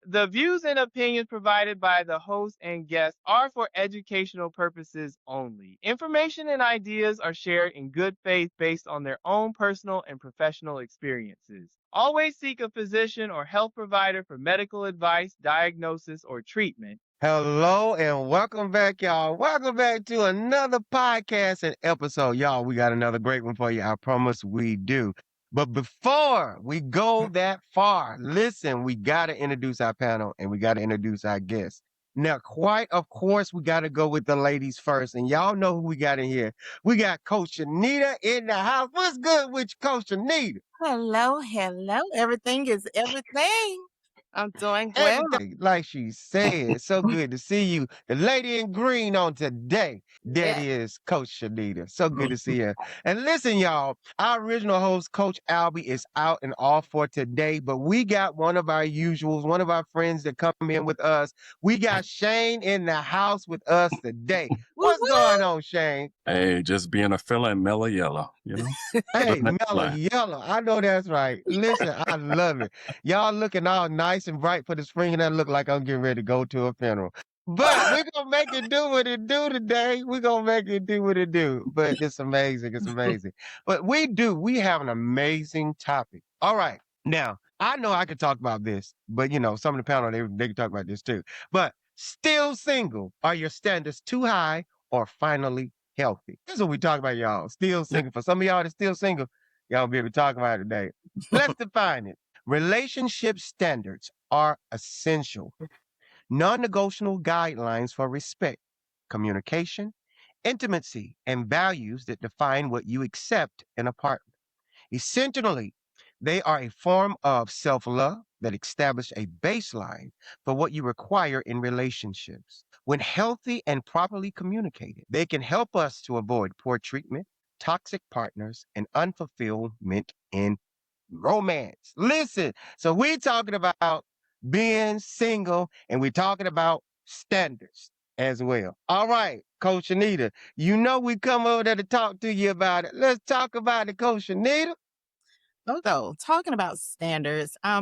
The views and opinions provided by the host and guests are for educational purposes only. Information and ideas are shared in good faith based on their own personal and professional experiences. Always seek a physician or health provider for medical advice, diagnosis, or treatment. Hello and welcome back, y'all. Welcome back to another podcast and episode. Y'all, we got another great one for you. I promise we do. But before we go that far, listen, we got to introduce our panel and we got to introduce our guests. Now, quite of course, we got to go with the ladies first. And y'all know who we got in here. We got Coach Anita in the house. What's good with you, Coach Anita? Hello, hello. Everything is everything. I'm doing well. Everything, like she said, so good to see you. The lady in green on today. That Yeah. is Coach Shanita. So good to see her. And listen, y'all, our original host, Coach Albie, is out and off for today, but we got one of our usuals, one of our friends that come in with us. We got Shane in the house with us today. What's going on, Shane? Hey, just being a fella in mellow yellow, you know? Hey, Living that mellow life. yellow. I know that's right. Listen, I love it. Y'all looking all nice and bright for the spring, and that look like I'm getting ready to go to a funeral. But we're gonna make it do what it do today. We're gonna make it do what it do. But it's amazing. It's amazing. But we have an amazing topic. All right. Now, I know I could talk about this, but some of the panel they can talk about this too. But still single. Are your standards too high or finally healthy? This is what we talk about, y'all. Still single. For some of y'all that's still single, y'all be able to talk about it today. Let's define it. Relationship standards are essential, non-negotiable guidelines for respect, communication, intimacy, and values that define what you accept in a partner. Essentially, they are a form of self-love that establish a baseline for what you require in relationships. When healthy and properly communicated, they can help us to avoid poor treatment, toxic partners, and unfulfillment in romance. Listen, so we're talking about being single and we're talking about standards as well. All right, Coach Anita, you know we come over there to talk to you about it. Let's talk about it, Coach Anita. So, talking about standards, I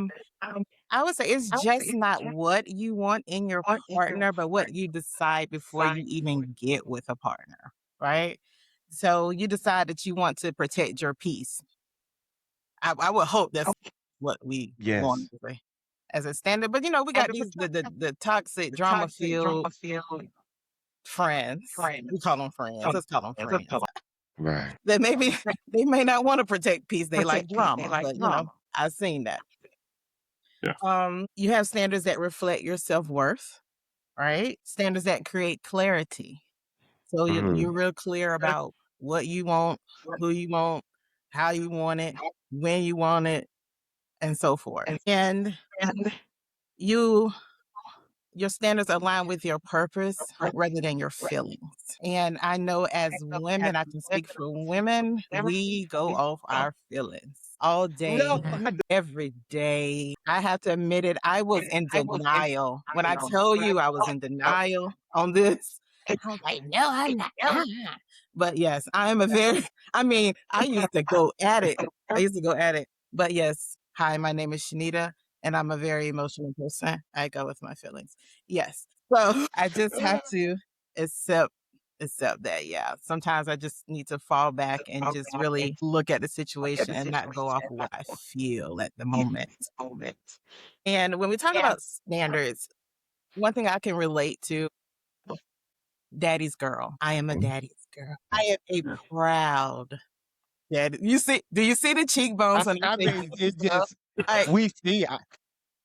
would say it's just not what you want in your partner, but what you decide before you even get with a partner, right? So you decide that you want to protect your peace. I would hope that's what we want Yes. to say as a standard. But we got these the toxic drama filled friends. We call them friends. Let's call them friends. Right. That maybe they may not want to protect peace. They like drama, but I've seen that. Yeah. You have standards that reflect your self-worth, right? Standards that create clarity. So you're real clear about what you want, who you want, how you want it, when you want it, and so forth. And your standards align with your purpose rather than your feelings. And I know as women, I can speak for women, we go off our feelings all day, every day. I have to admit it, I was in denial. When I tell you I was in denial on this, I was like, no, I'm not. But yes, I used to go at it. But yes, hi, my name is Shanita and I'm a very emotional person. I go with my feelings. Yes. So I just have to accept that. Yeah. Sometimes I just need to fall back and just really look at the situation and not go off of what I feel at the moment. And when we talk about standards, one thing I can relate to, daddy's girl. I am a daddy's girl. I am a proud daddy. Do you see the cheekbones on I your mean, it's just we see.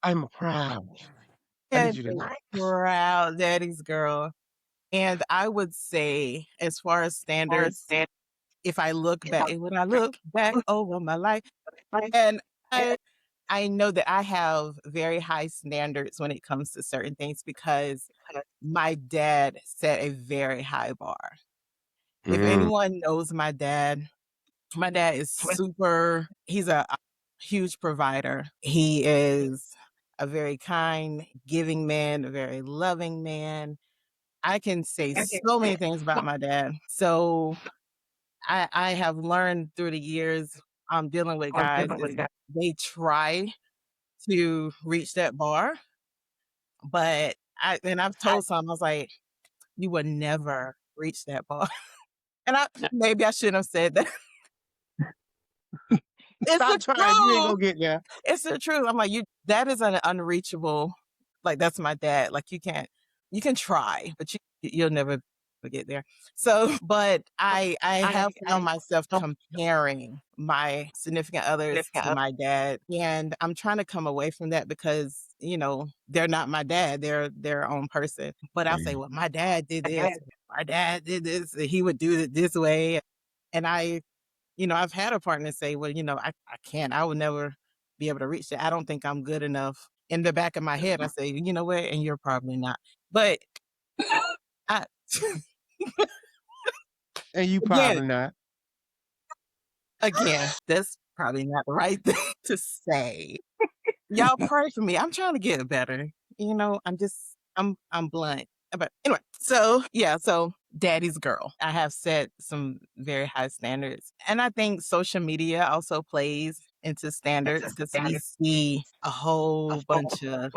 I'm proud. I need you to know. Proud daddy's girl. And I would say, as far as standards, if I look back, when I look back over my life, and I know that I have very high standards when it comes to certain things because my dad set a very high bar. If anyone knows my dad is he's a huge provider. He is a very kind, giving man, a very loving man. I can say so many things about my dad. So I have learned through the years dealing with guys is they try to reach that bar But I've told some, I was like, you would never reach that bar. And maybe I shouldn't have said that. It's the Stop trying. You ain't truth. gonna get there. It's the truth. I'm like, that is an unreachable, like, that's my dad. Like, you can try, but you'll never get there. So, but I have found myself comparing my significant others to my dad. And I'm trying to come away from that because, they're not my dad. They're their own person. But I'll say, well, my dad did this. My dad did this. He would do it this way. And I've had a partner say, well, I can't, I would never be able to reach that. I don't think I'm good enough. In the back of my head, I say, you know what? And you're probably not. But I, And you again, probably not. that's probably not the right thing to say. Y'all pray for me. I'm trying to get better. I'm blunt. But anyway, so daddy's girl. I have set some very high standards. And I think social media also plays into standards because we see a whole bunch of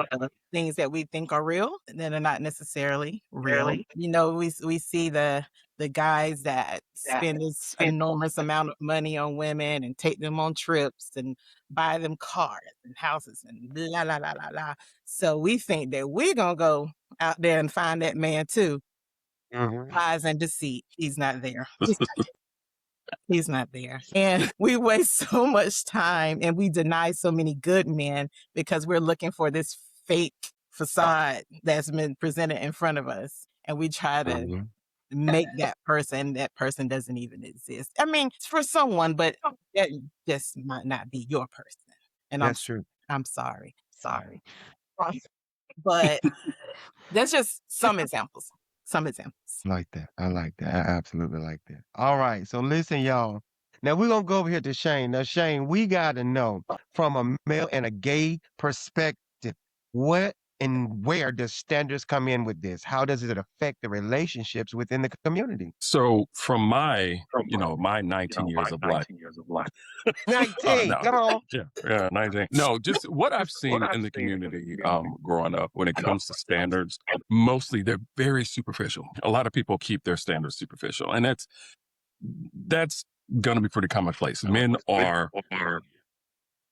things that we think are real that are not necessarily real. We see the guys that spend this enormous amount of money on women and take them on trips and buy them cars and houses and blah, blah, blah, blah, blah. So we think that we're going to go out there and find that man too. Lies and deceit. He's not there. He's not there. And we waste so much time and we deny so many good men because we're looking for this fake facade that's been presented in front of us. And we try to make that person doesn't even exist. I mean, it's for someone, but that just might not be your person. And That's true. I'm sorry. But that's just some examples. Like that. I like that. I absolutely like that. All right. So listen, y'all. Now we're gonna go over here to Shane. Now, Shane, we gotta know from a male and a gay perspective, what and where does standards come in with this? How does it affect the relationships within the community? So from my 19 years of life. 19. No. Come on. Yeah, 19. No, just what I've seen in the community growing up when it comes to standards, mostly they're very superficial. A lot of people keep their standards superficial, and that's going to be pretty commonplace. Men are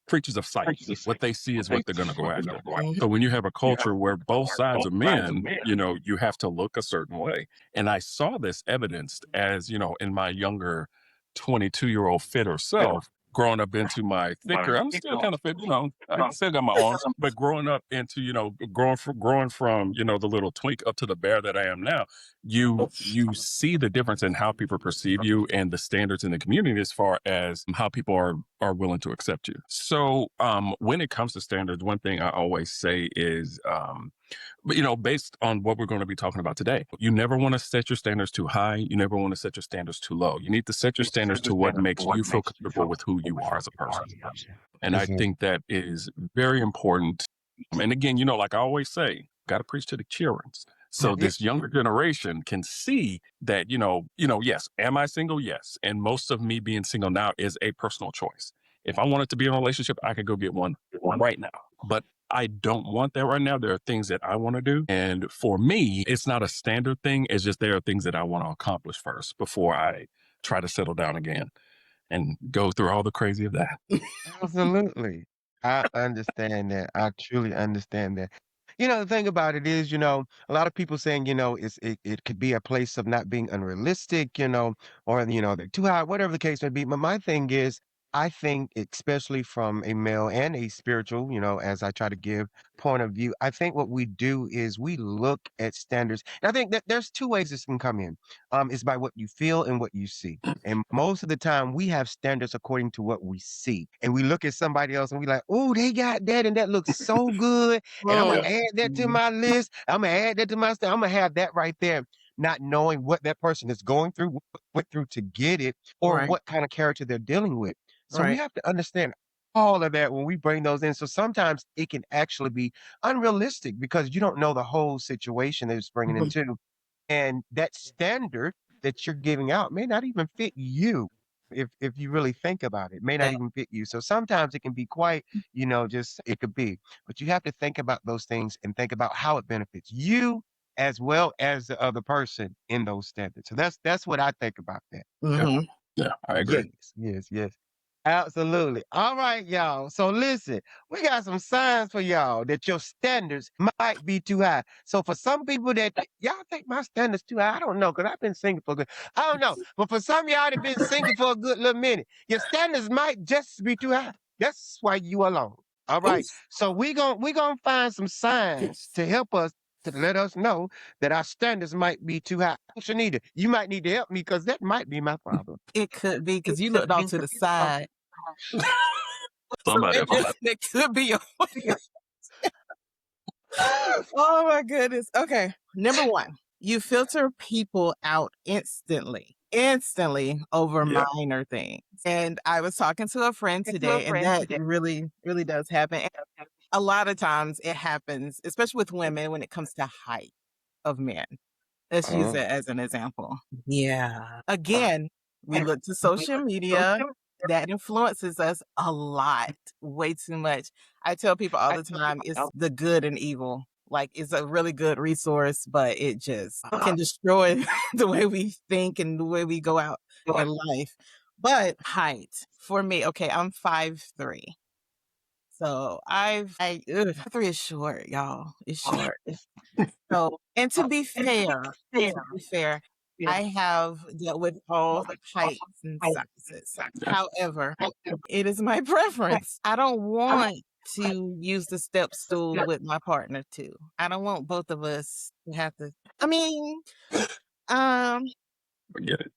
creatures of sight. What they see is what they're going to go after. So when you have a culture where both sides are men, you have to look a certain way. And I saw this evidenced as, in my younger 22-year-old fitter self, growing up into my thicker, I'm still kind of fit, I still got my arms, but growing up into, growing from, the little twink up to the bear that I am now, you see the difference in how people perceive you and the standards in the community as far as how people are willing to accept you. So when it comes to standards, one thing I always say is, based on what we're going to be talking about today, you never want to set your standards too high. You never want to set your standards too low. You need to set your standards to what makes you feel comfortable with who you are as a person. And I think that is very important. And again, like I always say, got to preach to the children. So this younger generation can see that, yes, am I single? Yes. And most of me being single now is a personal choice. If I wanted to be in a relationship, I could go get one right now. But I don't want that right now. There are things that I want to do. And for me, it's not a standard thing. It's just there are things that I want to accomplish first before I try to settle down again and go through all the crazy of that. Absolutely. I understand that. I truly understand that. The thing about it is, a lot of people saying, it could be a place of not being unrealistic, or, they're too high, whatever the case may be. But my thing is, I think, especially from a male and a spiritual, as I try to give point of view, I think what we do is we look at standards. And I think that there's two ways this can come in. It's by what you feel and what you see. And most of the time we have standards according to what we see. And we look at somebody else and we like, oh, they got that and that looks so good. And I'm gonna add that to my list. I'm gonna add that to my stuff. I'm gonna have that right there, not knowing what that person is going through, went through to get it, or what kind of character they're dealing with. So we have to understand all of that when we bring those in. So sometimes it can actually be unrealistic because you don't know the whole situation that it's bringing into. And that standard that you're giving out may not even fit you. if you really think about it. It may not Yeah. even fit you. So sometimes it can be quite, just it could be. But you have to think about those things and think about how it benefits you as well as the other person in those standards. So that's what I think about that. Yeah. hmm Yeah, I agree. Yes. Absolutely. All right, y'all. So listen, we got some signs for y'all that your standards might be too high. So for some people that y'all think my standards too high, I don't know, because I've been single for good. I don't know. But for some of y'all that been single for a good little minute, your standards might just be too high. That's why you alone. All right. So we gonna find some signs to help us to let us know that our standards might be too high. Shanita, you might need to help me because that might be my problem. It could be because you looked off to the side. Somebody. That could be your. Oh my goodness. Okay. Number one, you filter people out instantly over Yeah. minor things. And I was talking to a friend today, and that really, really does happen. And a lot of times it happens, especially with women, when it comes to height of men. Let's use it as an example. Yeah. Again, we look to social media. That influences us a lot, way too much. I tell people all the time, it's the good and evil. Like, it's a really good resource, but it just can destroy the way we think and the way we go out in life. But height, for me, okay, I'm 5'3". So 3 is short, y'all. It's short. So, and to be fair, I have dealt with all heights and sizes. However, it is my preference. I don't want to use the step stool with my partner too. I don't want both of us to have to. I mean, um, Forget it.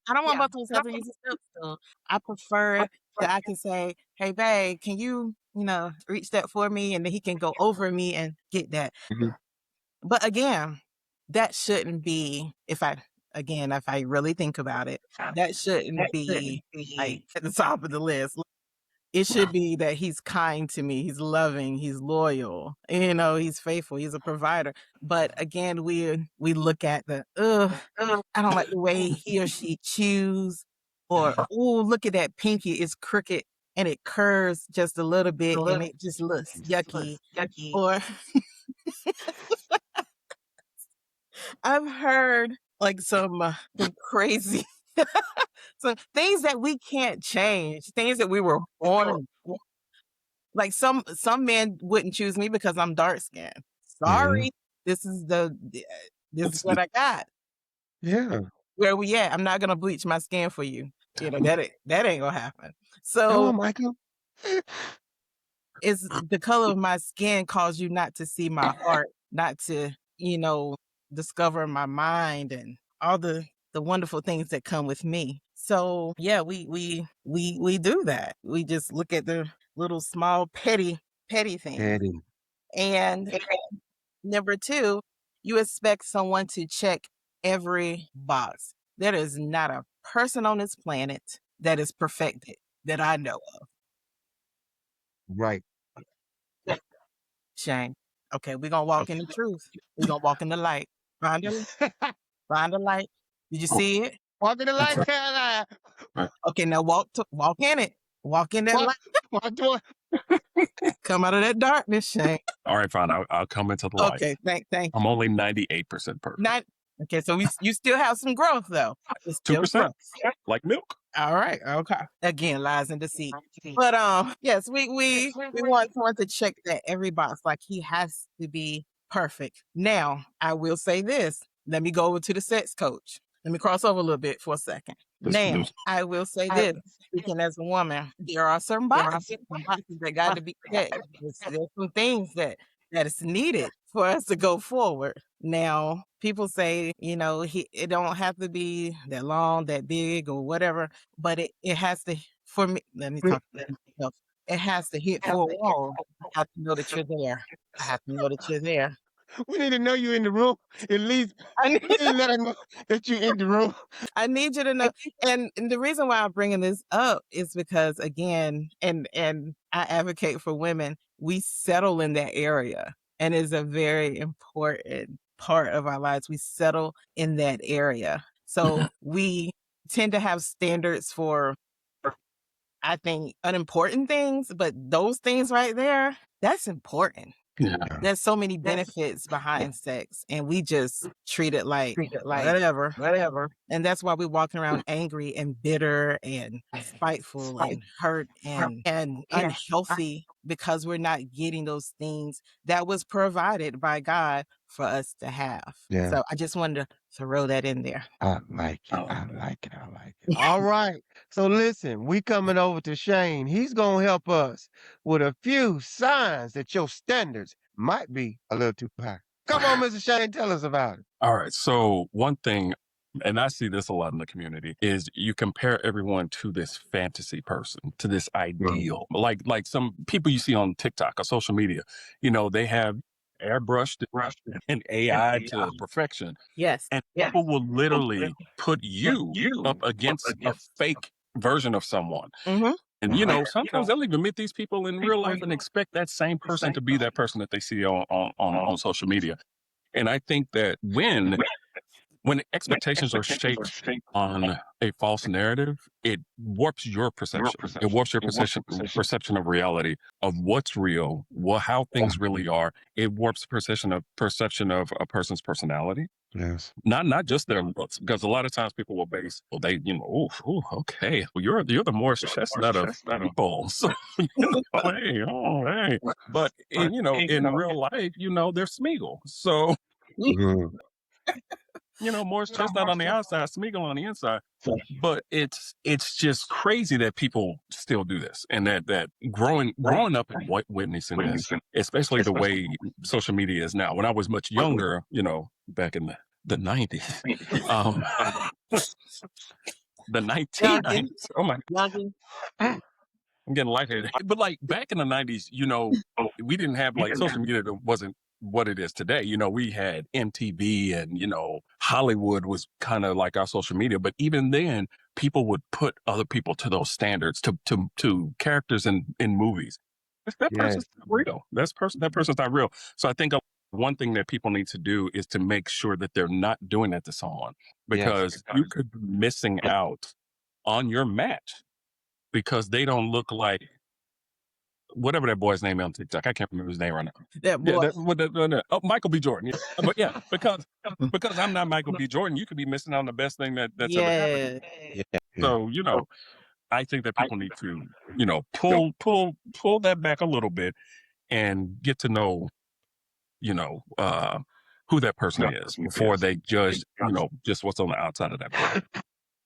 I don't want both of us to have to use the step stool. I prefer that I can say, "Hey, babe, can you, reach that for me?" And then he can go over me and get that. Mhm. But again, that shouldn't be, if I really think about it, that shouldn't be like at the top of the list. It should be that he's kind to me, he's loving, he's loyal, he's faithful, he's a provider. But again, we look at I don't like the way he or she chews, or look at that pinky, it's crooked and it curves just a little bit and it just looks yucky. Or I've heard like some crazy some things that we can't change, things that we were born. Like some men wouldn't choose me because I'm dark skinned. Mhm. Sorry, this is this is what I got. Yeah. Where we at? I'm not gonna bleach my skin for you. That ain't gonna happen. Come So on, Michael. is the color of my skin cause you not to see my heart, not to, discover my mind and all the wonderful things that come with me. So yeah, we do that. We just look at the little small petty things. Daddy. And number two, you expect someone to check every box. There is not a person on this planet that is perfected that I know of. Right. Shame. Okay, we're gonna walk in the truth. We're gonna walk in the light. Find the find the light. Did you see it? Walk in the light, Caroline. Okay, now walk in it. Walk in that Walk, light. walk to Come out of that darkness, Shane. All right, fine. I'll come into the light. Okay, thank I'm only 98% perfect. Not okay, so you still have some growth though. It's still 2%, growth. like milk. All right, okay. Again, lies and deceit. But yes, we want someone to check that every box. Like, he has to be perfect. Now, I will say this. Let me go over to the sex coach. Let me cross over a little bit for a second. Now, I will say this. Speaking as a woman, there are some boxes that got to be checked. There's some things that is needed for us to go forward. Now, people say, it don't have to be that long, that big, or whatever, but it has to. For me, let me talk about myself. It has to hit 4 walls. I have to know that you're there. I have to know that you're there. We need to know you in the room. At least I need, please let us know that you're in the room. I need you to know. And the reason why I'm bringing this up is because, again, and I advocate for women, we settle in that area, and it's a very important part of our lives. We settle in that area. So we tend to have standards for, I think, unimportant things, but those things right there, that's important. Yeah. There's so many benefits behind sex, and we just treat it like whatever. And that's why we're walking around angry and bitter and spiteful and hurt and unhealthy, because we're not getting those things that was provided by God for us to have. Yeah. So I just wanted to throw that in there. I like it. I like it. I like it. All right. So listen, we coming over to Shane. He's gonna help us with a few signs that your standards might be a little too high. Come on, Mr. Shane, tell us about it. All right. So one thing, and I see this a lot in the community, is you compare everyone to this fantasy person, to this ideal. Like some people you see on TikTok or social media, they have airbrushed and AI to perfection. Yes. And people will literally put you up against a fake version of someone. Mm-hmm. And sometimes they'll even meet these people in real life and expect that same person to be that person that they see on social media. And I think that when expectations are shaped on a false narrative, it warps your perception. It warps your perception of reality, of what's real, how things really are. It warps perception of a person's personality. Yes. Not just their looks, because a lot of times people will base, okay, well, you're the Morris Chestnut of people. So, hey. But in real life, they're Smeagol. So, Morris Chestnut on the outside, Smeagol on the inside. But it's just crazy that people still do this, and that growing up and witnessing this, especially the way social media is now. When I was much younger, back in the 90s, the 1990s. Oh my God. I'm getting lightheaded. But like back in the 90s, we didn't have social media that wasn't what it is today. We had MTV and, Hollywood was kind of like our social media. But even then, people would put other people to those standards, to characters in movies. That person's not real. That person's not real. So I think one thing that people need to do is to make sure that they're not doing that to someone, because you could be missing out on your match because they don't look like whatever that boy's name is on TikTok. I can't remember his name right now. That boy. Michael B. Jordan. Yeah. But yeah, because I'm not Michael B. Jordan, you could be missing out on the best thing that's ever happened. Yeah. So, I think that people need to, pull that back a little bit and get to know, who that person is before they judge, just what's on the outside of that person.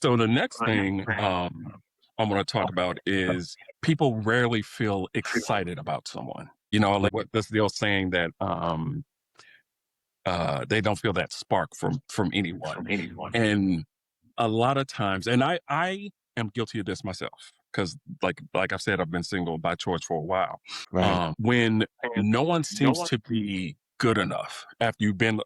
So the next thing I'm going to talk about is people rarely feel excited about someone. Like what that's the old saying that they don't feel that spark from anyone. And a lot of times, and I am guilty of this myself, because like I've said, I've been single by choice for a while. Right. When no one seems to be good enough after you've been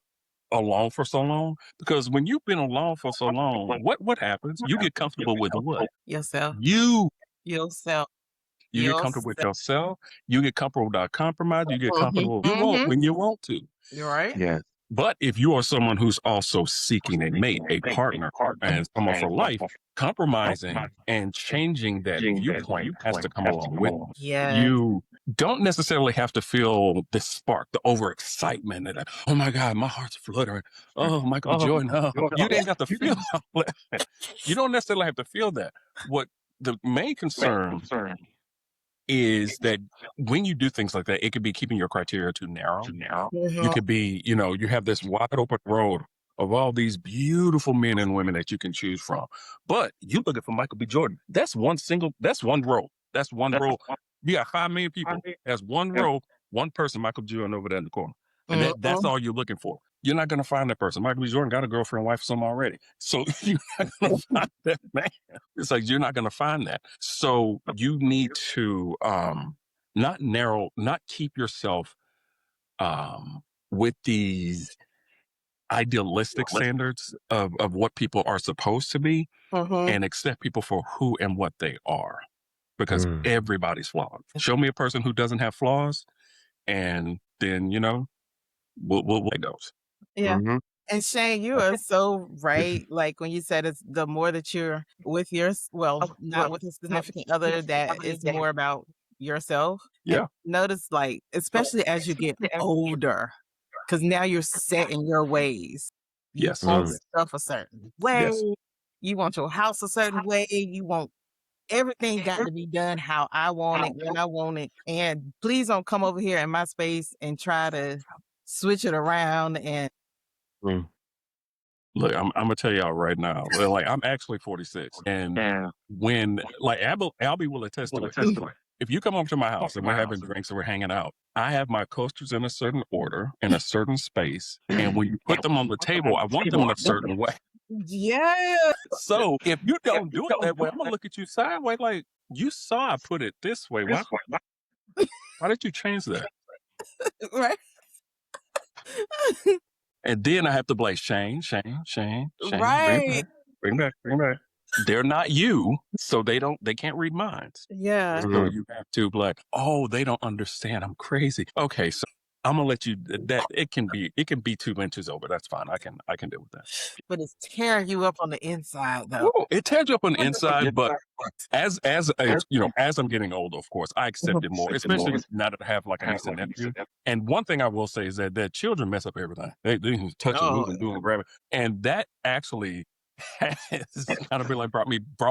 alone for so long, because when you've been alone for so long, what happens? You get comfortable with what? Yourself. Yourself. You get comfortable with yourself. You get comfortable without compromise. You get comfortable when you want to. You're right. Yes. But if you are someone who's also seeking a mate, a partner, and someone for life, compromising and changing that viewpoint has to come along with it. Yeah. You don't necessarily have to feel the spark, the overexcitement, and oh my God, my heart's fluttering. Oh, Michael B. Jordan. Oh. You didn't have to feel that. You don't necessarily have to feel that. What the main concern is that when you do things like that, it could be keeping your criteria too narrow. You could be, you have this wide open road of all these beautiful men and women that you can choose from. But you looking for Michael B. Jordan. That's one row. That's one row. You got 5 million people. That's one row, one person, Michael B. Jordan over there in the corner. And that's all you're looking for. You're not going to find that person. Michael B. Jordan got a girlfriend, wife, some already. So you're not going to find that man. It's like, you're not going to find that. So you need to not keep yourself with these idealistic standards of what people are supposed to be, and accept people for who and what they are, because everybody's flawed. Show me a person who doesn't have flaws, and then, we'll it goes. Yeah. And Shane, you are so right. Like when you said it's the more that you're with not with a significant other, that is more about yourself. Yeah. And notice, like, especially as you get older, because now you're set in your ways. You Yes. want stuff a certain way. Yes. You want your house a certain way. You want everything got to be done how I want it, when I want it. And please don't come over here in my space and try to switch it around. And Look, I'm gonna tell y'all right now. Like, I'm actually 46, and when like Albie will attest to it. If you come over to my house and we're having drinks and we're hanging out, I have my coasters in a certain order, in a certain space, and when you put them on the table, I want them in a certain way. yeah, So if you don't do it that way, I'm gonna look at you sideways like, you saw I put it this way. Why did you change that? right. And then I have to blame Shane. Right. Bring back. They're not you, so they can't read minds. Yeah. So you have to be like, oh, they don't understand. I'm crazy. Okay, so I'm gonna let you that it can be 2 inches over. That's fine. I can deal with that. But it's tearing you up on the inside, though. Whoa, it tears you up on the inside, but as I'm getting older, of course, I accept it more, especially now that I have like a niece and nephew. And one thing I will say is that children mess up everything. They touch and move and do and grab it, and that actually has kind of been like brought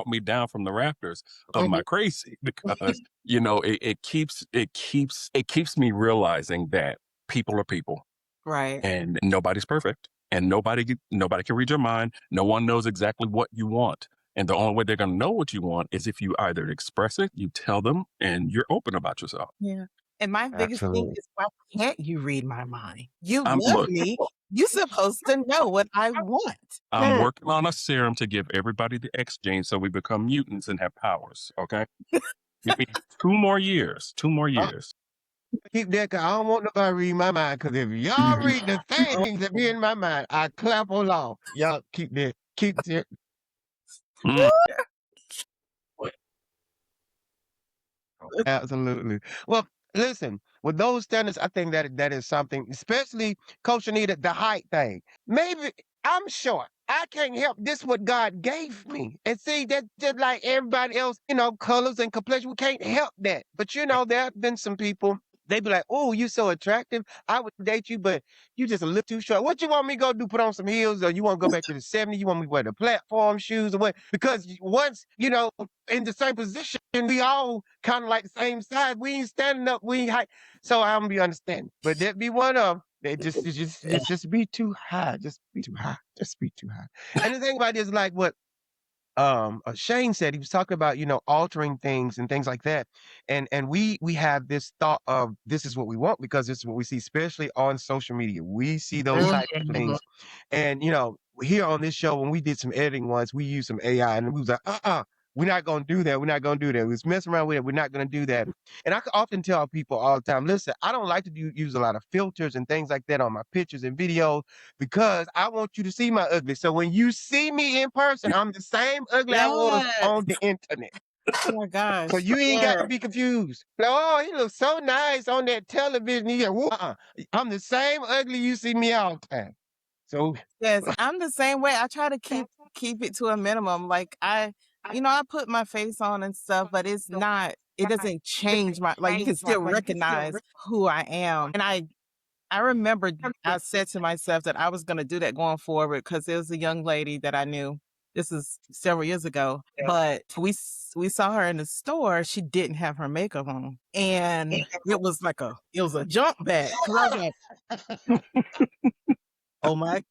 me down from the rafters of my crazy, because it keeps me realizing that people are people, Right. and nobody's perfect, and nobody can read your mind. No one knows exactly what you want, and the only way they're going to know what you want is if you either express it, you tell them, and you're open about yourself. Yeah. And my biggest thing Absolutely. is, why can't you read my mind? You I'm- love look. me. You're supposed to know what I want. I'm working on a serum to give everybody the X gene so we become mutants and have powers. Okay, give me 2 more years. 2 more years. Keep that, 'cause I don't want nobody to read my mind. Because if y'all read the things that be in my mind, I clap along. Y'all keep that. Keep that. Mm. Absolutely. Well, listen, with those standards, I think that is something, especially Coach Anita, the height thing. Maybe I'm short. I can't help this what God gave me. And see, that's just like everybody else, colors and complexion. We can't help that. But there have been some people, they be like, oh, you so attractive. I would date you, but you just a little too short. What you want me to go do? Put on some heels, or you want to go back to the 70s? You want me to wear the platform shoes or what? Because once, in the same position, we all kind of like the same size. We ain't standing up, we ain't high. So I'm gonna be understanding. But that be one of them. It's just be too high. Just be too high. Just be too high. And the thing about it is like what Shane said. He was talking about altering things and things like that, and we have this thought of this is what we want because this is what we see, especially on social media. We see those type of things, and here on this show when we did some editing once, we used some AI, and we was like, we're not gonna do that. We're not gonna do that. We was messing around with it. We're not gonna do that. And I can often tell people all the time, listen, I don't like to use a lot of filters and things like that on my pictures and videos because I want you to see my ugly. So when you see me in person, I'm the same ugly I was on the internet. Oh my gosh. So you ain't got to be confused. Like, oh, he looks so nice on that television. I'm the same ugly you see me all the time. So yes, I'm the same way. I try to keep it to a minimum. Like I put my face on and stuff, but it doesn't change you can still recognize who I am. And I remember I said to myself that I was going to do that going forward because there was a young lady that I knew. This is several years ago, but we saw her in the store. She didn't have her makeup on, and it was a jump back. 'Cause I was like, oh my!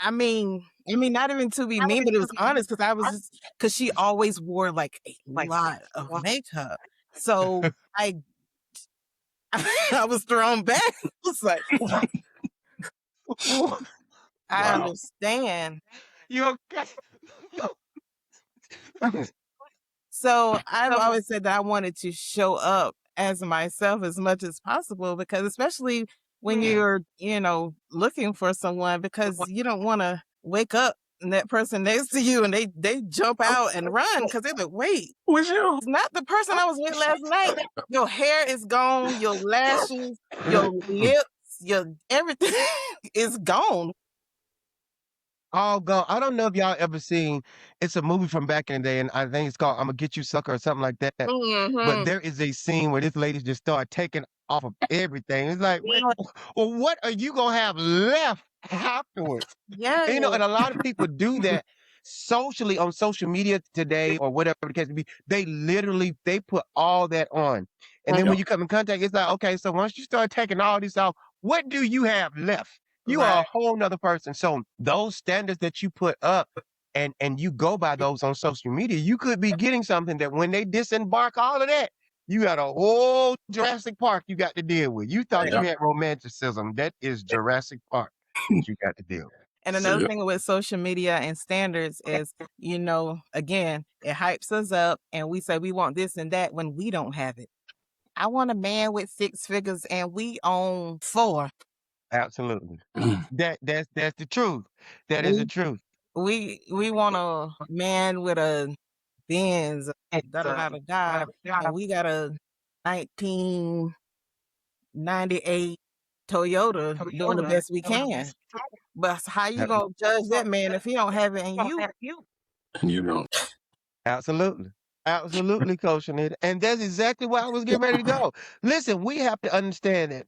I mean, not even to be mean, but it was honest because she always wore like a lot of makeup. So I was thrown back. I was like, I understand. you okay? So I've always said that I wanted to show up as myself as much as possible because especially when you're, looking for someone because you don't want to wake up and that person next to you and they jump out and run because they're like, wait, Was you? it's not the person I was with last night. Your hair is gone, your lashes, your lips, your everything is gone. all gone. I don't know if y'all ever seen, it's a movie from back in the day, and I think it's called "I'ma Get You Sucker" or something like that. But there is a scene where this lady just started taking off of everything. It's like, wait, well, what are you gonna have left afterwards? Yes. And, and a lot of people do that socially on social media today or whatever the case may be. They literally they put all that on. And then when you come in contact, it's like, okay, so once you start taking all this off, what do you have left? You are a Right. whole nother person. So those standards that you put up and you go by those on social media, you could be getting something that when they disembark all of that, you got a whole Jurassic Park you got to deal with. You thought you Yeah. had romanticism. That is Jurassic Park that you got to deal with. And another thing with social media and standards is, again, it hypes us up and we say we want this and that when we don't have it. I want a man with 6 figures and we own 4. Absolutely. That's the truth. That is the truth. We want a man with a Benz, da da da da da, and we got a 1998 Toyota doing the best we can. But how you gonna judge that man if he don't have it and you? You know. Absolutely. Absolutely, Coach Anita. And that's exactly where I was getting ready to go. Listen, we have to understand that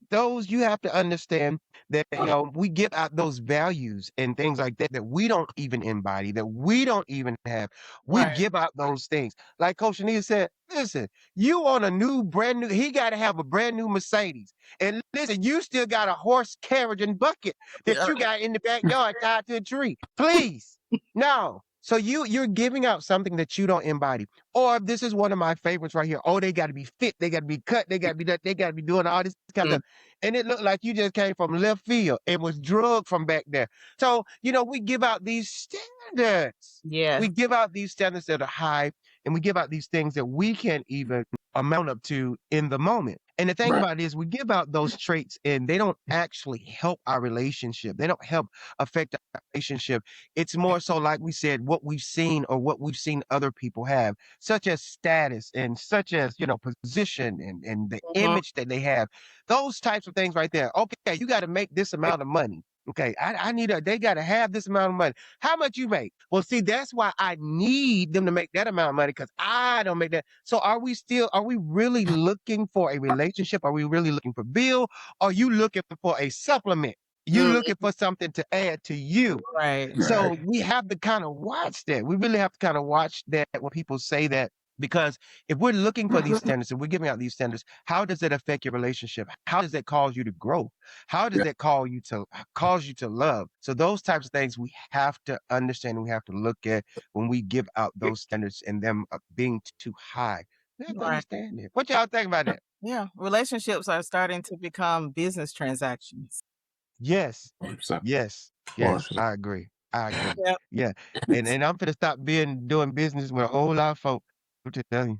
you have to understand that, we give out those values and things like that that we don't even embody, that we don't even have. We Right. give out those things. Like Coach Anita said, listen, you on a brand new, he got to have a brand new Mercedes. And listen, you still got a horse carriage and bucket that you got in the backyard tied to a tree. Please. No. So you're giving out something that you don't embody. Or this is one of my favorites right here. Oh, they got to be fit. They got to be cut. They got to be that. They got to be doing all this kind of stuff. And it looked like you just came from left field. It was drugged from back there. So, we give out these standards. Yeah. We give out these standards that are high, and we give out these things that we can't even amount up to in the moment. And the thing about it is we give out those traits and they don't actually help our relationship. They don't help affect our relationship. It's more so, like we said, what we've seen or what we've seen other people have, such as status and such as, position and the image that they have. Those types of things right there. Okay, you got to make this amount of money. Okay, I need they got to have this amount of money. How much you make? Well, see, that's why I need them to make that amount of money because I don't make that. So are we really looking for a relationship? Are we really looking for Bill? Are you looking for a supplement? You looking for something to add to you. Right. So we have to kind of watch that. We really have to kind of watch that when people say that. Because if we're looking for these standards and we're giving out these standards, how does it affect your relationship? How does that cause you to grow? How does that cause you to love? So those types of things we have to understand and we have to look at when we give out those standards and them being too high. We have to understand it. What y'all think about that? Yeah. Relationships are starting to become business transactions. Yes. 100%. Yes. Yes. I agree. Yep. Yeah. And I'm gonna stop doing business with a whole lot of folk. I'm just telling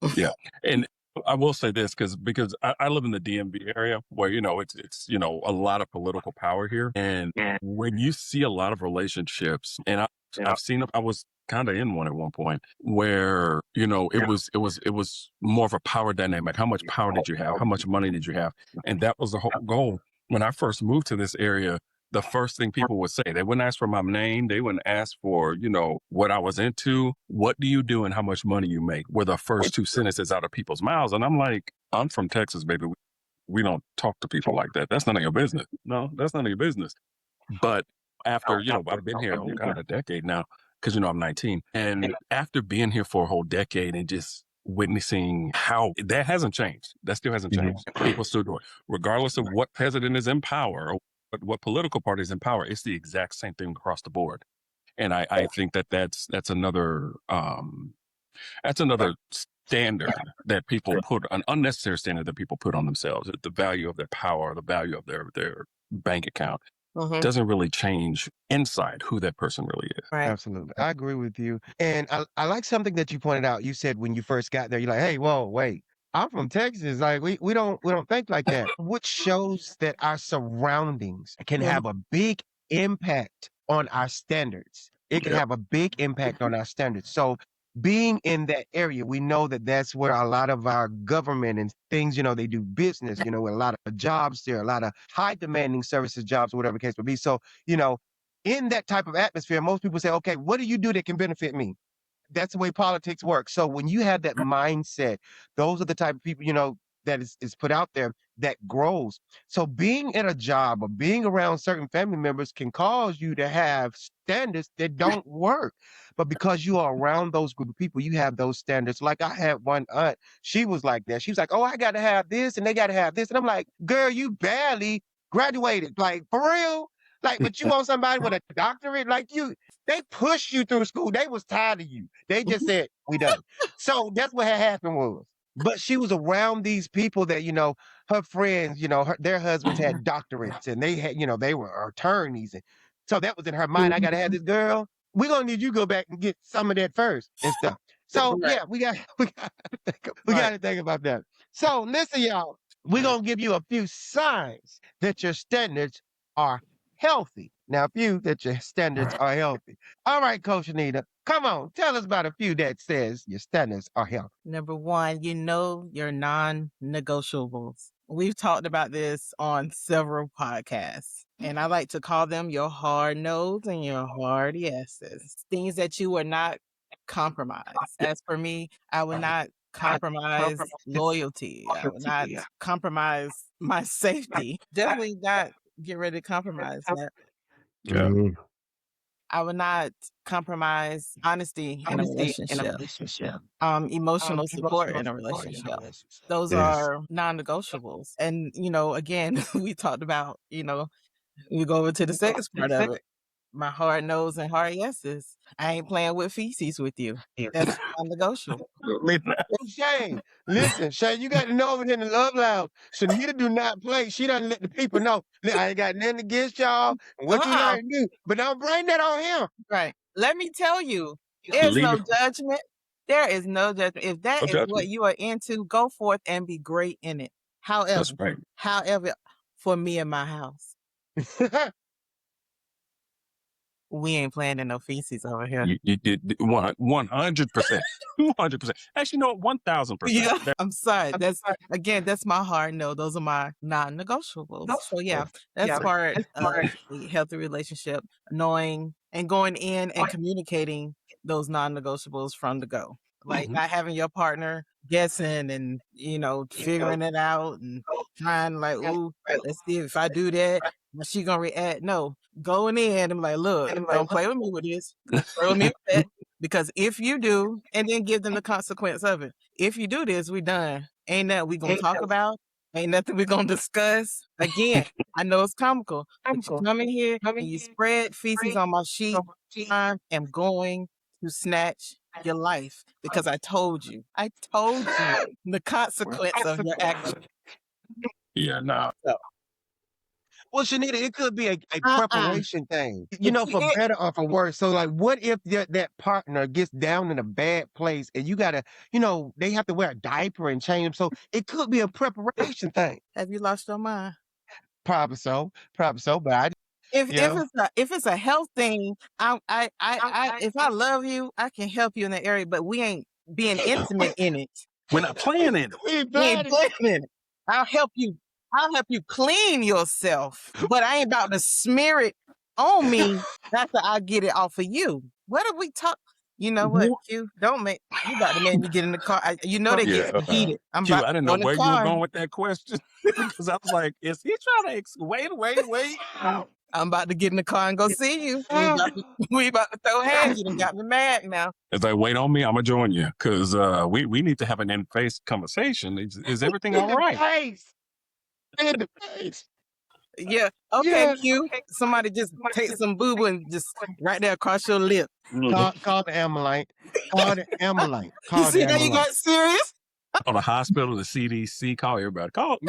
you. Yeah. And I will say this because I live in the DMV area where, it's a lot of political power here. And when you see a lot of relationships, and I've seen I was kind of in one at one point where, it was more of a power dynamic. How much power did you have? How much money did you have? And that was the whole goal. When I first moved to this area, the first thing people would say, they wouldn't ask for my name. They wouldn't ask for, what I was into. What do you do and how much money you make were the first 2 sentences out of people's mouths. And I'm like, I'm from Texas, baby. We don't talk to people like that. That's none of your business. No, that's none of your business. But after, I've been here, a decade now because, I'm 19. And after being here for a whole decade and just witnessing how that hasn't changed. That still hasn't changed. People still do it. Regardless of what president is in power or what political party is in power, it's the exact same thing across the board. And I think that's another standard that people put, an unnecessary standard that people put on themselves. The value of their power, the value of their bank account doesn't really change inside who that person really is. Right. Absolutely. I agree with you. And I like something that you pointed out. You said when you first got there, you're like, hey, whoa, wait. I'm from Texas. Like we don't think like that. Which shows that our surroundings can have a big impact on our standards. It can have a big impact on our standards. So being in that area, we know that that's where a lot of our government and things, they do business, a lot of jobs there, a lot of high demanding services jobs, whatever the case may be. So, in that type of atmosphere, most people say, okay, what do you do that can benefit me? That's the way politics works. So when you have that mindset, those are the type of people, that is put out there that grows. So being in a job or being around certain family members can cause you to have standards that don't work. But because you are around those group of people, you have those standards. Like I had one aunt, she was like that. She was like, oh, I got to have this and they got to have this. And I'm like, girl, you barely graduated. Like, for real? Like, but you want somebody with a doctorate? Like, they pushed you through school. They was tired of you. They just said, we done. So that's what had happened was. But she was around these people that, her friends, their husbands had doctorates and they had, they were attorneys. And so that was in her mind. I got to have this girl. We're going to need you to go back and get some of that first and stuff. So yeah, we got to think about that. So listen, y'all, we're going to give you a few signs that your standards are healthy. Now, a few that your standards are healthy. All right, Coach Anita, come on, tell us about a few that says your standards are healthy. Number one, your non-negotiables. We've talked about this on several podcasts, and I like to call them your hard no's and your hard yeses. Things that you will not compromise. As for me, I would not compromise loyalty. I would not compromise my safety. Definitely not get ready to compromise that. Yeah. I would not compromise honesty in a relationship. Emotional support in a relationship. Those are non-negotiables. And, again, we talked about, we go over to the sex part of it. My hard no's and hard yeses. I ain't playing with feces with you. That's non-negotiable. Shane, listen, Shane, you got to know over here in the Love Lounge. Shanita do not play. She doesn't let the people know. I ain't got nothing against y'all and what you like to do, but don't bring that on him. Right. Let me tell you, there's no judgment. There is no judgment. If that is what you are into, go forth and be great in it. However, for me and my house, we ain't playing in no feces over here. You did 100%. 200%. Actually, no, 1,000%. Yeah, I'm sorry. That's my hard no. Those are my non-negotiables. So yeah, that's part of a healthy relationship, knowing and going in and communicating those non-negotiables from the go. Like not having your partner guessing and, figuring it out and trying like, ooh, let's see if I do that, how's she gonna react? No, going in and like, look, don't play with me with this. Don't play with me with that. Because if you do, and then give them the consequence of it. If you do this, we done. Ain't nothing we gonna talk about. Ain't nothing we gonna discuss. Again, I know it's comical, but you come in here and you spread feces on my sheet. I am going to snatch your life because I told you. I told you the consequence of your action. Yeah, no. Well, Shanita, it could be a preparation thing, for better or for worse. So, like, what if that partner gets down in a bad place and you gotta, they have to wear a diaper and change them. So it could be a preparation thing. Have you lost your mind? Probably so. But I. If it's a health thing, if I love you, I can help you in that area, but we ain't being intimate in it. We're not playing in it. We ain't playing in it. I'll help you clean yourself, but I ain't about to smear it on me after I get it off of you. What did we talk? You know what, Q? You about to make me get in the car. They get heated. I didn't know where you were going with that question because I was like, is he trying to wait? I'm about to get in the car and go see you. We about to throw hands. You done got me mad now. As I wait on me, I'm gonna join you because we need to have an in-face conversation. Is everything all right? In the face. Yeah. Okay, Q. Somebody just take some boo-boo and just right there across your lip. Call the ambulance. You see how you got serious? Call the hospital, the CDC, call everybody. Call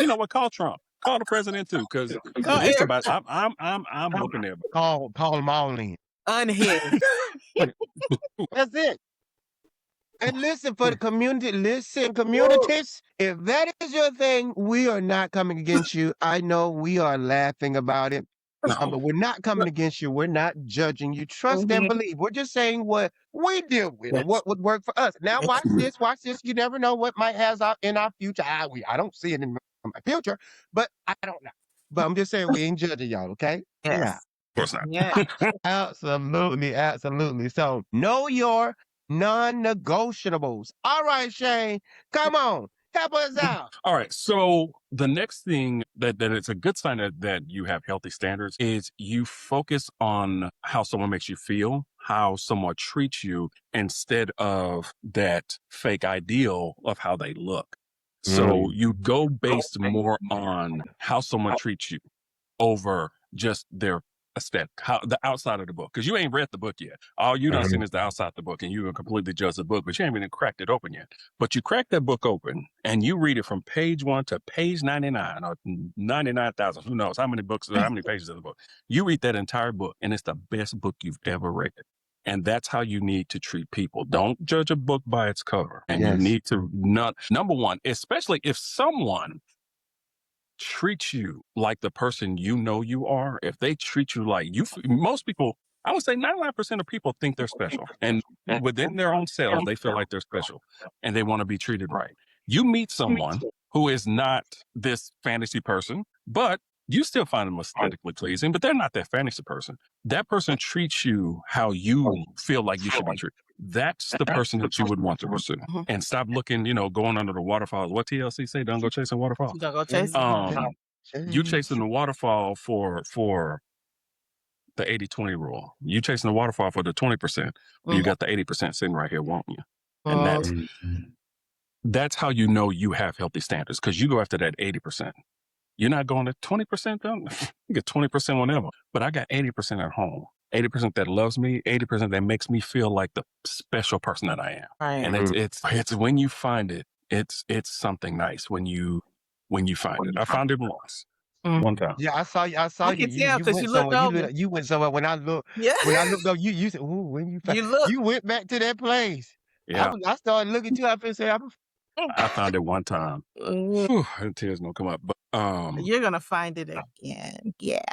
Trump. Call the president too, because I'm whooping everybody. Call them all in. Unhinged. That's it. And listen, for the communities, if that is your thing, we are not coming against you. I know we are laughing about it, but we're not coming against you. We're not judging you. Trust and believe. We're just saying what we deal with and what would work for us. Now, watch this. You never know what might have in our future. I don't see it in my future, but I don't know. But I'm just saying we ain't judging y'all, okay? Yes. course not. Yeah. Absolutely, absolutely. So know your non-negotiables. All right, Shane, come on, help us out. All right. So the next thing that it's a good sign that you have healthy standards is you focus on how someone makes you feel, how someone treats you, instead of that fake ideal of how they look. So you go based more on how someone treats you over just their aesthetic, how the outside of the book, because you ain't read the book yet. All you done seen is the outside of the book, and you can completely judge the book, but you ain't even cracked it open yet. But you crack that book open, and you read it from page 1 to page 99 or 99,000. Who knows how many books, how many pages of the book? You read that entire book, and it's the best book you've ever read. And that's how you need to treat people. Don't judge a book by its cover. And you need to not, number one, especially if someone treat you like the person you know you are, if they treat you like you, most people, I would say 99% of people think they're special. And within their own selves, they feel like they're special and they want to be treated right. You meet someone who is not this fantasy person, but you still find them aesthetically pleasing, but they're not that fantasy person. That person treats you how you feel like you should be treated. That's the person that you would want to pursue. And stop looking, going under the waterfall. What TLC say? Don't go chasing waterfalls. Don't go chase. You chasing the waterfall for the 80-20 rule. You chasing the waterfall for the 20%. You got the 80% sitting right here wanting you. And that's how you know you have healthy standards, because you go after that 80%. You're not going to 20% though. You get 20% whenever. But I got 80% at home. 80% that loves me, 80% that makes me feel like the special person that I am. Right. And it's when you find it, it's something nice when you find it. I found it once. One time. Yeah, I saw you. I saw I you. can tell You 'cause went you looked somewhere. over. You went somewhere. When I looked up, you said, "Ooh, when you You look. you went back to that place." Yeah. I started looking too. I said, I found it one time. Whew, tears gonna come up. But You're gonna find it again. Yeah.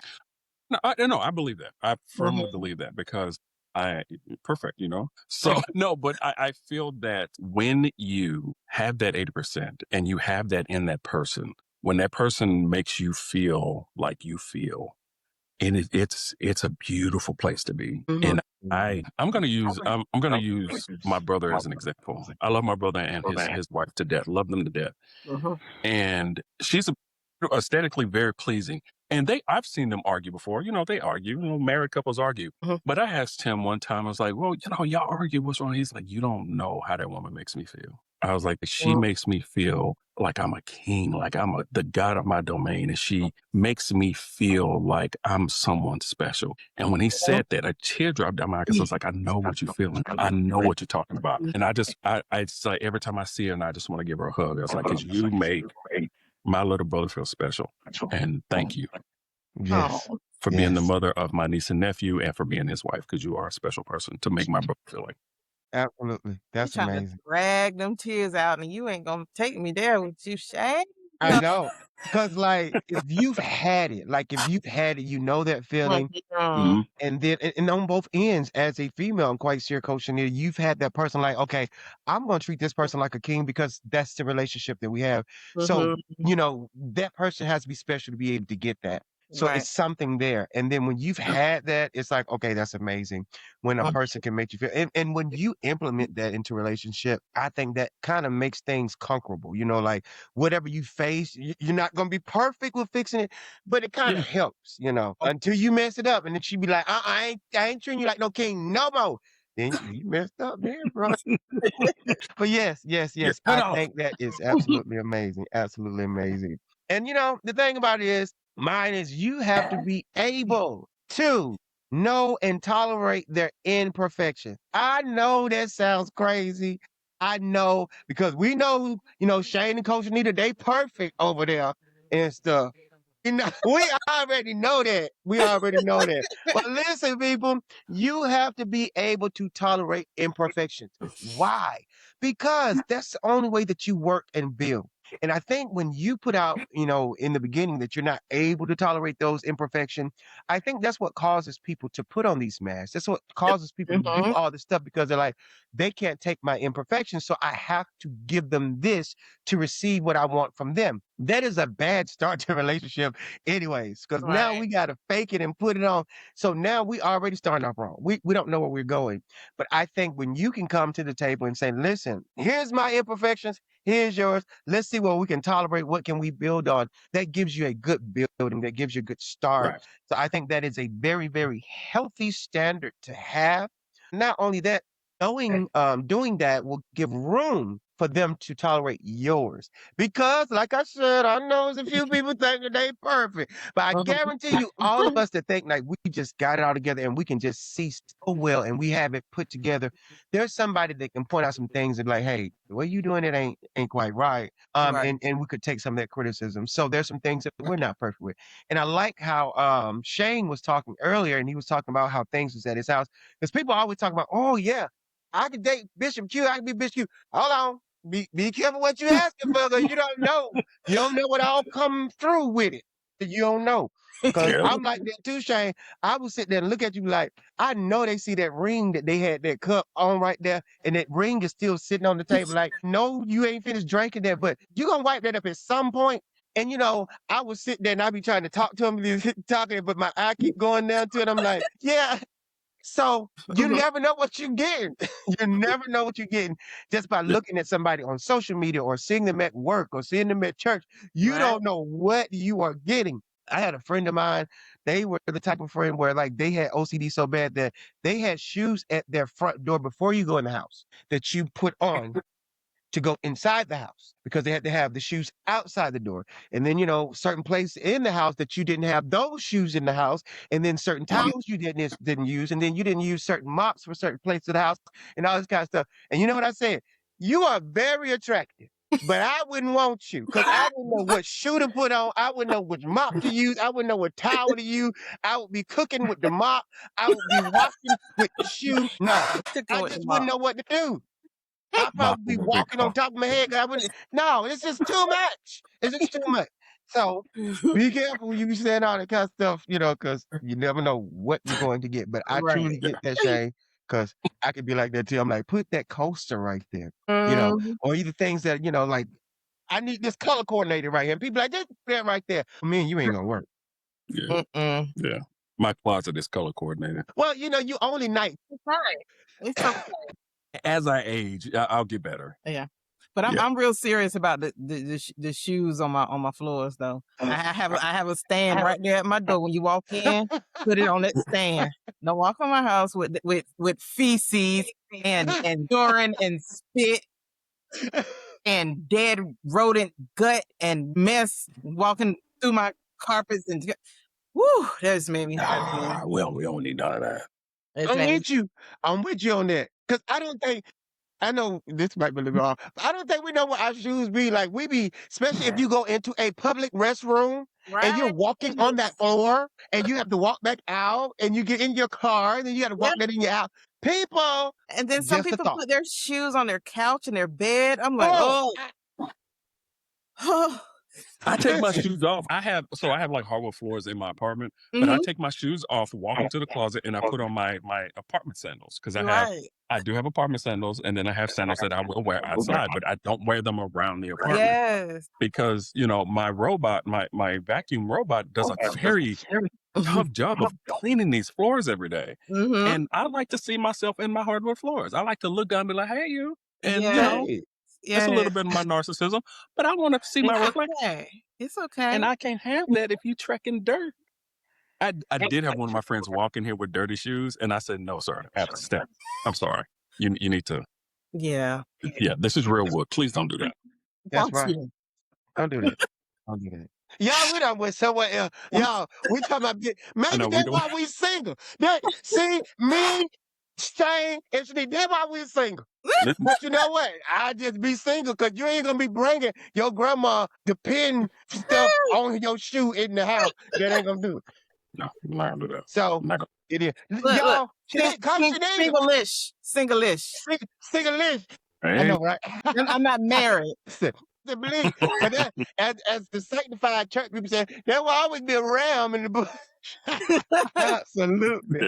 no, I believe that. I firmly believe that, because perfect, So no, but I feel that when you have that 80% and you have that in that person, when that person makes you feel like you feel, and it's a beautiful place to be. And I'm gonna use my brother as an example. I love my brother and his wife to death. Love them to death. And she's aesthetically very pleasing. And I've seen them argue before. They argue. Married couples argue. But I asked him one time, I was like, well, y'all argue. What's wrong? He's like, you don't know how that woman makes me feel. I was like, she makes me feel like I'm a king, like I'm the god of my domain. And she makes me feel like I'm someone special. And when he said that, a tear dropped down my eye, because I was like, I know what you're feeling. I know what you're talking about. And it's like every time I see her, and I just want to give her a hug. I was like, because you make my little brother feel special. And thank you. Yes. For being the mother of my niece and nephew, and for being his wife, because you are a special person to make my brother feel like. Absolutely. That's trying amazing. to drag them tears out, and you ain't gonna take me there with you, Shane. I know. Because, if you've had it, you know that feeling. And then, and on both ends, as a female, I'm quite sure, Coach Chanel, you've had that person like, okay, I'm going to treat this person like a king, because that's the relationship that we have. So, that person has to be special to be able to get that. So it's something there. And then when you've had that, it's like, okay, that's amazing. When a person can make you feel, and when you implement that into a relationship, I think that kind of makes things conquerable. Whatever you face, you're not going to be perfect with fixing it, but it kind of helps, until you mess it up. And then she be like, I ain't treating you like no king no more. Then you messed up there, bro. But yes. I think that is absolutely amazing. Absolutely amazing. And the thing about it is, mine is you have to be able to know and tolerate their imperfection. I know that sounds crazy. I know, because we know, Shane and Coach Anita, they perfect over there and stuff. We already know that. We already know that. But listen, people, you have to be able to tolerate imperfections. Why? Because that's the only way that you work and build. And I think when you put out, in the beginning, that you're not able to tolerate those imperfections, I think that's what causes people to put on these masks. That's what causes people to do all this stuff, because they're like, they can't take my imperfections, so I have to give them this to receive what I want from them. that is a bad start to a relationship anyways, because now we got to fake it and put it on. So now we already starting off wrong. We don't know where we're going. But I think when you can come to the table and say, listen, here's my imperfections, here's yours. Let's see what we can tolerate. What can we build on? That gives you a good building. That gives you a good start. Right. So I think that is a very, very healthy standard to have. Not only that, doing that will give room for them to tolerate yours. Because, like I said, I know there's a few people thinking they perfect, but I guarantee you, all of us that think like we just got it all together and we can just see so well and we have it put together. There's somebody that can point out some things and be like, hey, the way you doing it ain't quite right. Right. And we could take some of that criticism. So there's some things that we're not perfect with. And I like how Shane was talking earlier, and he was talking about how things was at his house. Because people always talk about, oh yeah, I could date Bishop Q, I could be Bishop Q. Hold on. Be careful what you asking for, because you don't know. You don't know what all come through with it. You don't know. Because Yeah. I'm like that too, Shane. I would sit there and look at you like, I know they see that ring that they had that cup on right there, and that ring is still sitting on the table. Like, no, you ain't finished drinking that, but you gonna wipe that up at some point. And I would sit there and I'd be trying to talk to him, talking, but my eye keep going down to it. I'm like, yeah, so you never know what you're getting. You never know what you're getting just by looking at somebody on social media or seeing them at work or seeing them at church. You don't know what you are getting. I had a friend of mine. They were the type of friend where like they had OCD so bad that they had shoes at their front door before you go in the house that you put on to go inside the house, because they had to have the shoes outside the door. And then, certain places in the house that you didn't have those shoes in the house. And then certain towels you didn't use. And then you didn't use certain mops for certain places of the house and all this kind of stuff. And you know what I said? You are very attractive, but I wouldn't want you because I wouldn't know what shoe to put on. I wouldn't know which mop to use. I wouldn't know what towel to use. I would be cooking with the mop. I would be washing with the shoe. No, I just wouldn't know what to do. I'd probably be Mopping would be walking on top of my head. 'Cause I wouldn't. No, it's just too much. It's just too much. So be careful when you be saying all that kind of stuff, because you never know what you're going to get. But I truly get that, Shane, because I could be like that too. I'm like, put that coaster right there, or either things that, like, I need this color coordinated right here. And people like, just put that right there. For me and you ain't going to work. Yeah. Yeah. My closet is color coordinated. Well, you only night. It's okay. As I age, I'll get better. Yeah. But I'm real serious about the shoes on my floors though. I have a stand right there at my door. When you walk in, put it on that stand. Don't walk on my house with feces and urine and spit and dead rodent gut and mess walking through my carpets and whoo, that's made me hurt. Well, we don't need none of that. I'm with you on that. Because I know this might be a little wrong, but I don't think we know what our shoes be like. We be, especially if you go into a public restroom and you're walking on that floor and you have to walk back out and you get in your car and then you got to walk that in your house. People. And then some people put their shoes on their couch and their bed. I'm like, I take my shoes off. I have like hardwood floors in my apartment, but I take my shoes off, walk into the closet, and I put on my apartment sandals because I do have apartment sandals, and then I have sandals that I will wear outside, but I don't wear them around the apartment. Yes. Because my robot, my vacuum robot, does a very tough job of cleaning these floors every day, and I like to see myself in my hardwood floors. I like to look down and be like, "Hey, you," and it's a little bit of my narcissism, but I want to see my reflection. It's okay. And I can't have that if you trekking dirt. I did have one of my friends walk in here with dirty shoes, and I said, "No, sir, I have to step. I'm sorry. You need to." Yeah. Yeah, this is real wood. Please don't do that. That's right. Don't do that. Don't do that. Y'all, we done went somewhere else. Y'all, we talking about maybe that's why we single. See, me, Shane, and Shanique, that's why we single. But you know what? I just be single because you ain't gonna be bringing your grandma the pin stuff on your shoe in the house. That ain't gonna do it. No, I'm not gonna do that. So it is. Y'all, single-ish. Single-ish. Hey. I know, right? I'm not married. To believe, but that, as the sanctified church people say, there will always be a ram in the bush. Absolutely.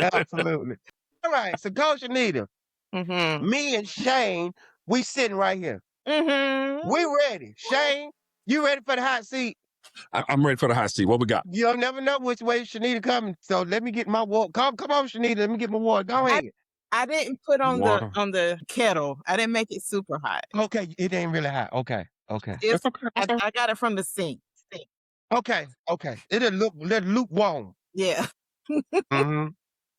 All right, so Coach Anita, me and Shane, we sitting right here. We ready. Shane, You ready for the hot seat? I'm ready for the hot seat. What we got? You'll never know which way Shanita coming. So let me get my water. Come on, Shanita. Let me get my water. Go ahead. I didn't put on Water. the kettle. I didn't make it super hot. Okay, it ain't really hot. Okay. It's, That's okay. I got it from the sink. Okay. It'll look lukewarm. Yeah, Mm-hmm.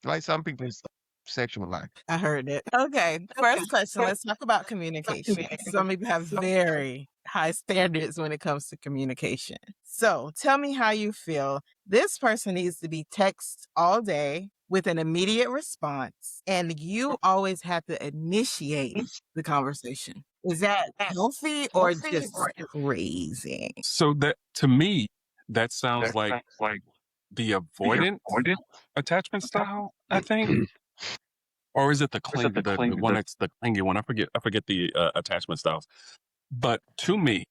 Like some people's sexual life. I heard it. Okay, first question. Let's talk about communication. Some people have very high standards when it comes to communication. So tell me how you feel. This person needs to be text all day with an immediate response, and you always have to initiate the conversation. Is that healthy or just crazy? So that, to me, that sounds like the avoidant attachment style, I think. Or is it the one that's the clingy one? I forget the attachment styles. But to me,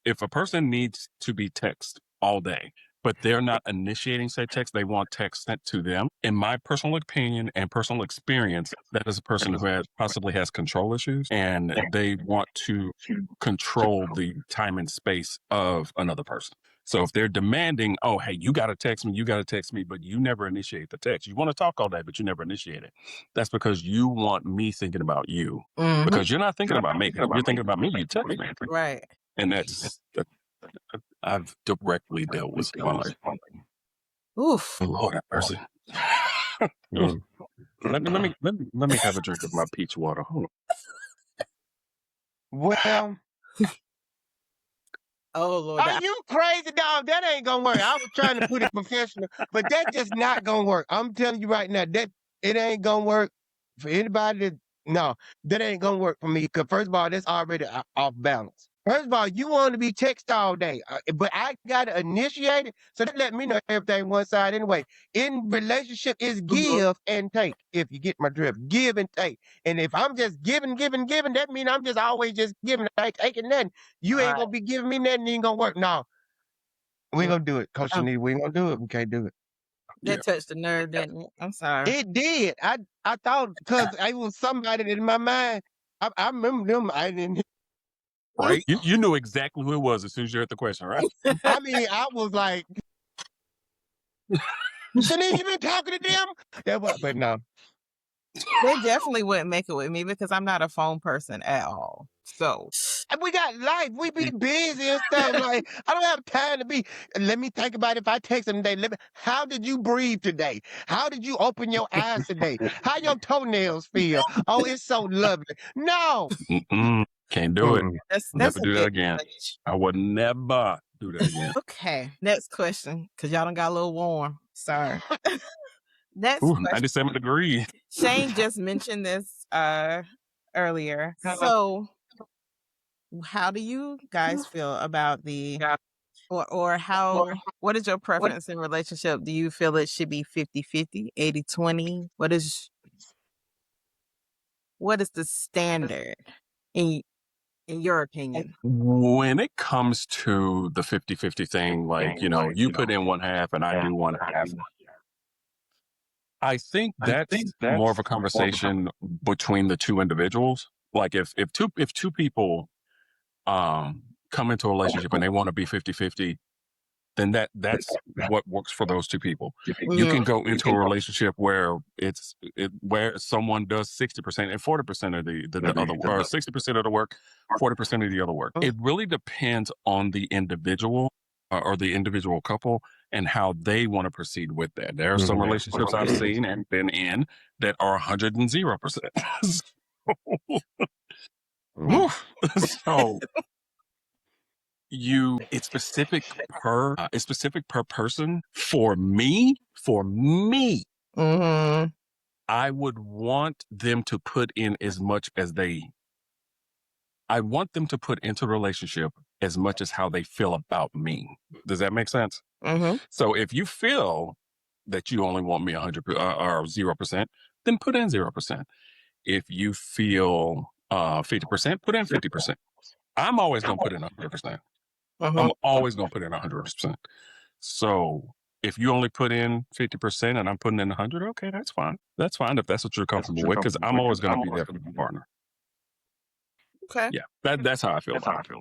if a person needs to be text all day, but they're not initiating said text, they want text sent to them. In my personal opinion and personal experience, that is a person who possibly has control issues, and they want to control the time and space of another person. So if they're demanding, oh, hey, you got to text me, but you never initiate the text. You want to talk all day, but you never initiate it. That's because you want me thinking about you. Mhm. Because you're not thinking about me. If you're thinking about me, you text me. Right. And that's, I've directly dealt with my life. Oof. Oh, Lord have mercy. Mm. Let me have a drink of my peach water. Hold on. Well, Oh Lord. are you crazy, dog? That ain't gonna work. I was trying to put it professional, but that just not gonna work. I'm telling you right now, that it ain't gonna work for anybody that no, that ain't gonna work for me. Cause first of all, that's already off balance. First of all, you want to be text all day, but I gotta initiate it. So that let me know everything one side anyway. In relationship is give and take. If you get my drift, give and take. And if I'm just giving, that means I'm just always just giving, ain't taking nothing. You ain't gonna be giving me nothing, it ain't gonna work. No, we ain't gonna do it. Coach Shanita, we ain't gonna do it. We can't do it. That touched the nerve, didn't it? I'm sorry. It did. I thought because I was somebody that in my mind. I remember them. I didn't. Right? You knew exactly who it was as soon as you heard the question, right? I mean, I was like, Shanice, you been talking to them? That was, but no. They definitely wouldn't make it with me because I'm not a phone person at all. So And we got life. We be busy and stuff. Like, I don't have time to be. Let me think about if I text them today. How did you breathe today? How did you open your eyes today? How your toenails feel? Oh, it's so lovely. No. Can't do it. that's Never a do that bit again. much. I would never do that again. Okay, next question, because y'all done got a little warm. Sorry. Next Ooh, question. 97 degrees. Shane just mentioned this earlier. So how do you guys feel about the or what is your preference in relationship? Do you feel it should be 50-50, 80-20? What is the standard in your opinion? When it comes to the 50-50 thing, like, you put in one half and I do one half, I think that's more of a conversation between the two individuals. Like if two people come into a relationship and they want to be 50-50, then that's what works for those two people. You can go into a relationship where where someone does 60% and 40% of the other, or 60% of the work, 40% of the other work. It really depends on the individual or the individual couple and how they want to proceed with that. There are some relationships I've seen and been in that are 100%. So it's specific per person. For me, I would want them to put in as much as I want them to put into the relationship as much as how they feel about me. Does that make sense? So if you feel that you only want me 100 or 0%, then put in 0%. If you feel 50%, put in 50%. I'm always going to put in 100%. I'm always going to put in 100%. So if you only put in 50% and I'm putting in 100, okay, that's fine. That's fine if that's what you're comfortable with, because I'm always going to be there for my partner. Okay. Yeah, that's how I feel about it.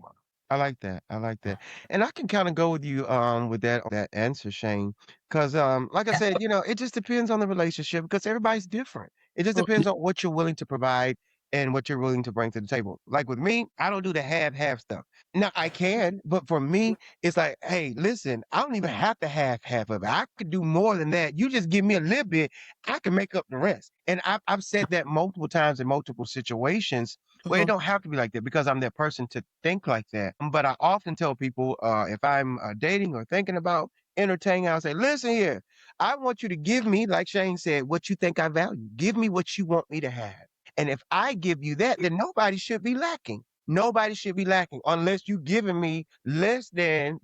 I like that. I like that. And I can kind of go with you with that answer, Shane. Because like I said, it just depends on the relationship because everybody's different. It just Mm, depends on what you're willing to provide and what you're willing to bring to the table. Like with me, I don't do the half stuff. Now I can, but for me, it's like, hey, listen, I don't even have to half of it. I could do more than that. You just give me a little bit, I can make up the rest. And I've said that multiple times in multiple situations. Well, it mhm, don't have to be like that because I'm that person to think like that. But I often tell people if I'm dating or thinking about entertaining, I'll say, listen here, I want you to give me, like Shane said, what you think I value. Give me what you want me to have. And if I give you that, then nobody should be lacking. Nobody should be lacking unless you giving me less than,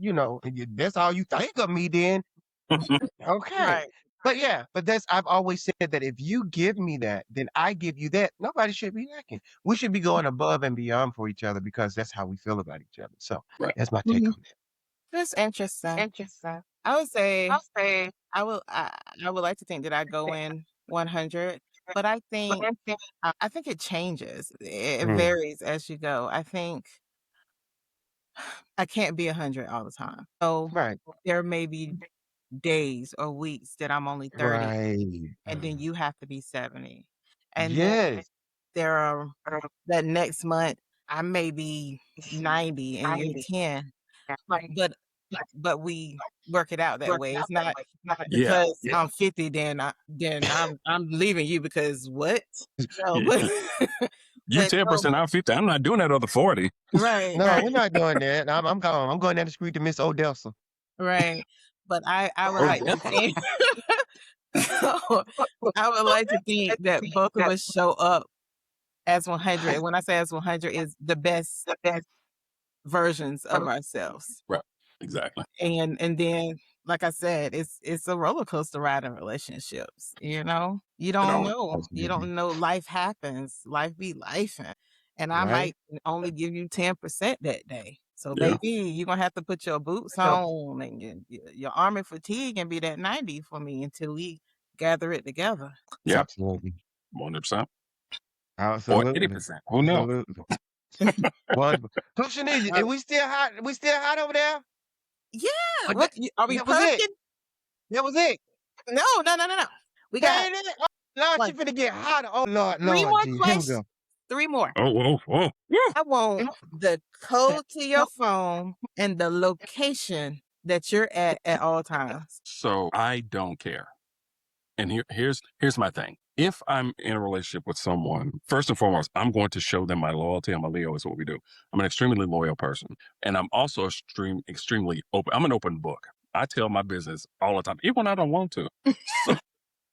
that's all you think of me then. Okay. right. But yeah, but I've always said that if you give me that, then I give you that. Nobody should be lacking. We should be going above and beyond for each other because that's how we feel about each other. So Right. that's my take Mhm. on That's interesting. that. I would say I would like to think that I go in 100, but I think it changes. It Mm, varies as you go. I think I can't be 100 all the time. So right. there may be days or weeks that I'm only 30 Right. and then you have to be 70. And then Yes. there are that next month I may be 90 and you're 10. But but we work it out that way. It's not Yeah. because I'm 50 then I'm leaving you because what? No, Yeah. but You but no, 10%, I'm 50. I'm not doing that other 40. right, No, right, we're not doing that. I'm gone. I'm going down the street to Miss Odessa. right. But I would Oh, like to definitely. think so I would like to think that both of us show up as 100. And when I say as 100 is the best versions of ourselves. Right. Exactly. And then like I said, it's a roller coaster ride in relationships, you know? You don't know. You Absolutely. don't know life happens. Life be life. And I Right. might only give you 10% that day. So Yeah. baby, you're gonna have to put your boots on and your army fatigue and be that 90 for me until we gather it together. Yeah. Absolutely. 100%. Or Absolutely. 80%. Who knows? Absolutely. Wonderful. Coach Shanice, Uh, we still hot? We still hot over there? yeah. But that, Are we that was it. perking? That was it. No, no, no, no, no. We got That ain't it. Oh, Lord, she like finna get hotter. Oh, Lord, three Lord, more gee. Here we questions. go. 3 more. Oh, whoa, whoa. Woo. I want the code to your phone and the location that you're at all times. So I don't care. And here's my thing. If I'm in a relationship with someone, first and foremost, I'm going to show them my loyalty. I'm a Leo, is what we do. I'm an extremely loyal person. And I'm also extremely open. I'm an open book. I tell my business all the time, even when I don't want to. So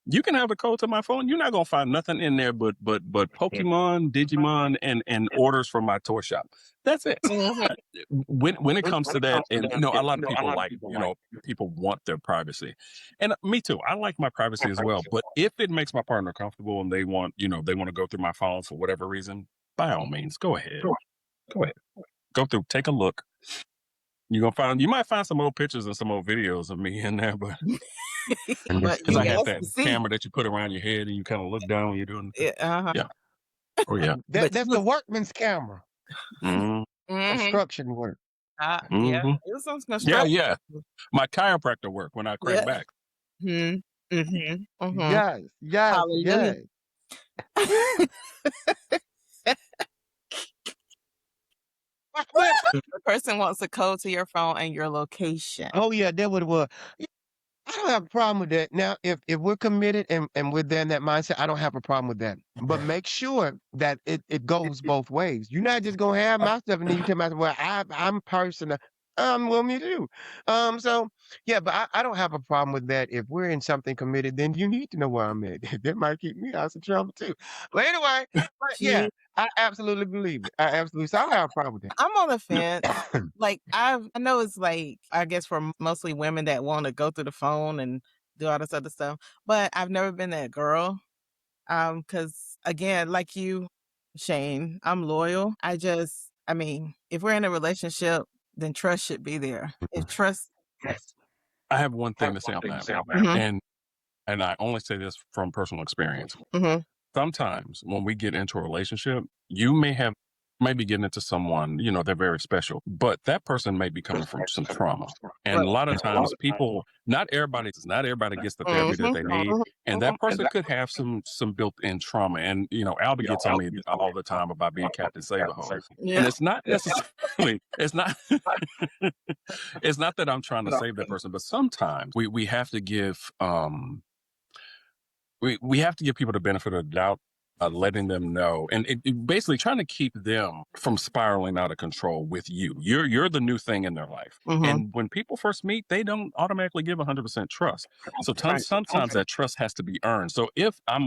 you can have the code to my phone. You're not gonna find nothing in there but Pokemon, Digimon, and orders from my toy shop. That's it. Mhm. When it comes to that, and a lot of people people want their privacy, and me too. I like my privacy as well. But if it makes my partner comfortable and they want they want to go through my phone for whatever reason, by all means, go ahead. Go ahead. Go through. Take a look. You might find some old pictures and some old videos of me in there, but But because you Understood. I have asked that to see. camera that you put around your head and you kind of look down when you're doing the thing. Uh-huh. Yeah. Oh yeah. But That's you the workman's camera. Mm-hmm. mhm. Construction work. Yeah, Mm-hmm. it was some Yeah, construction. yeah. My chiropractor work when I crack Yeah. back. Mhm. Mhm. Mhm. Yes, yes, Hallelujah. yes. But The person wants a code to your phone and your location. oh yeah, that would have. I don't have a problem with that. Now, if we're committed and we're there in that mindset, I don't have a problem with that. But make sure that it goes both ways. You're not just gonna have my stuff and then you tell me, well, I'm personal. Well, me too. So yeah, but I don't have a problem with that. If we're in something committed, then you need to know where I'm at. That might keep me out of trouble too. But anyway, but yeah, Gee, I absolutely believe it. I absolutely. So I don't have a problem with I'm on the fence. that. Like I know it's like I guess for mostly women that want to go through the phone and do all this other stuff, but I've never been that girl. Because again, like you, Shane, I'm loyal. I mean, if we're in a relationship, then trust should be there. If trust, I have one thing to say on that. mhm, And I only say this from personal experience. mhm, Sometimes when we get into a relationship, you may have maybe getting into someone, they're very special, but that person may be coming from some trauma. And a lot of times not everybody gets the therapy that they need. And that person could have some built-in trauma. And, Albie gets on me all the time about being Captain Save-A-Ho. And it's not necessarily, it's not, it's not that I'm trying to save that person, but sometimes we have to give, we have to give people the benefit of the doubt, letting them know, and basically trying to keep them from spiraling out of control with you. You're the new thing in their life. And when people first meet, they don't automatically give 100% trust. So sometimes that trust has to be earned. So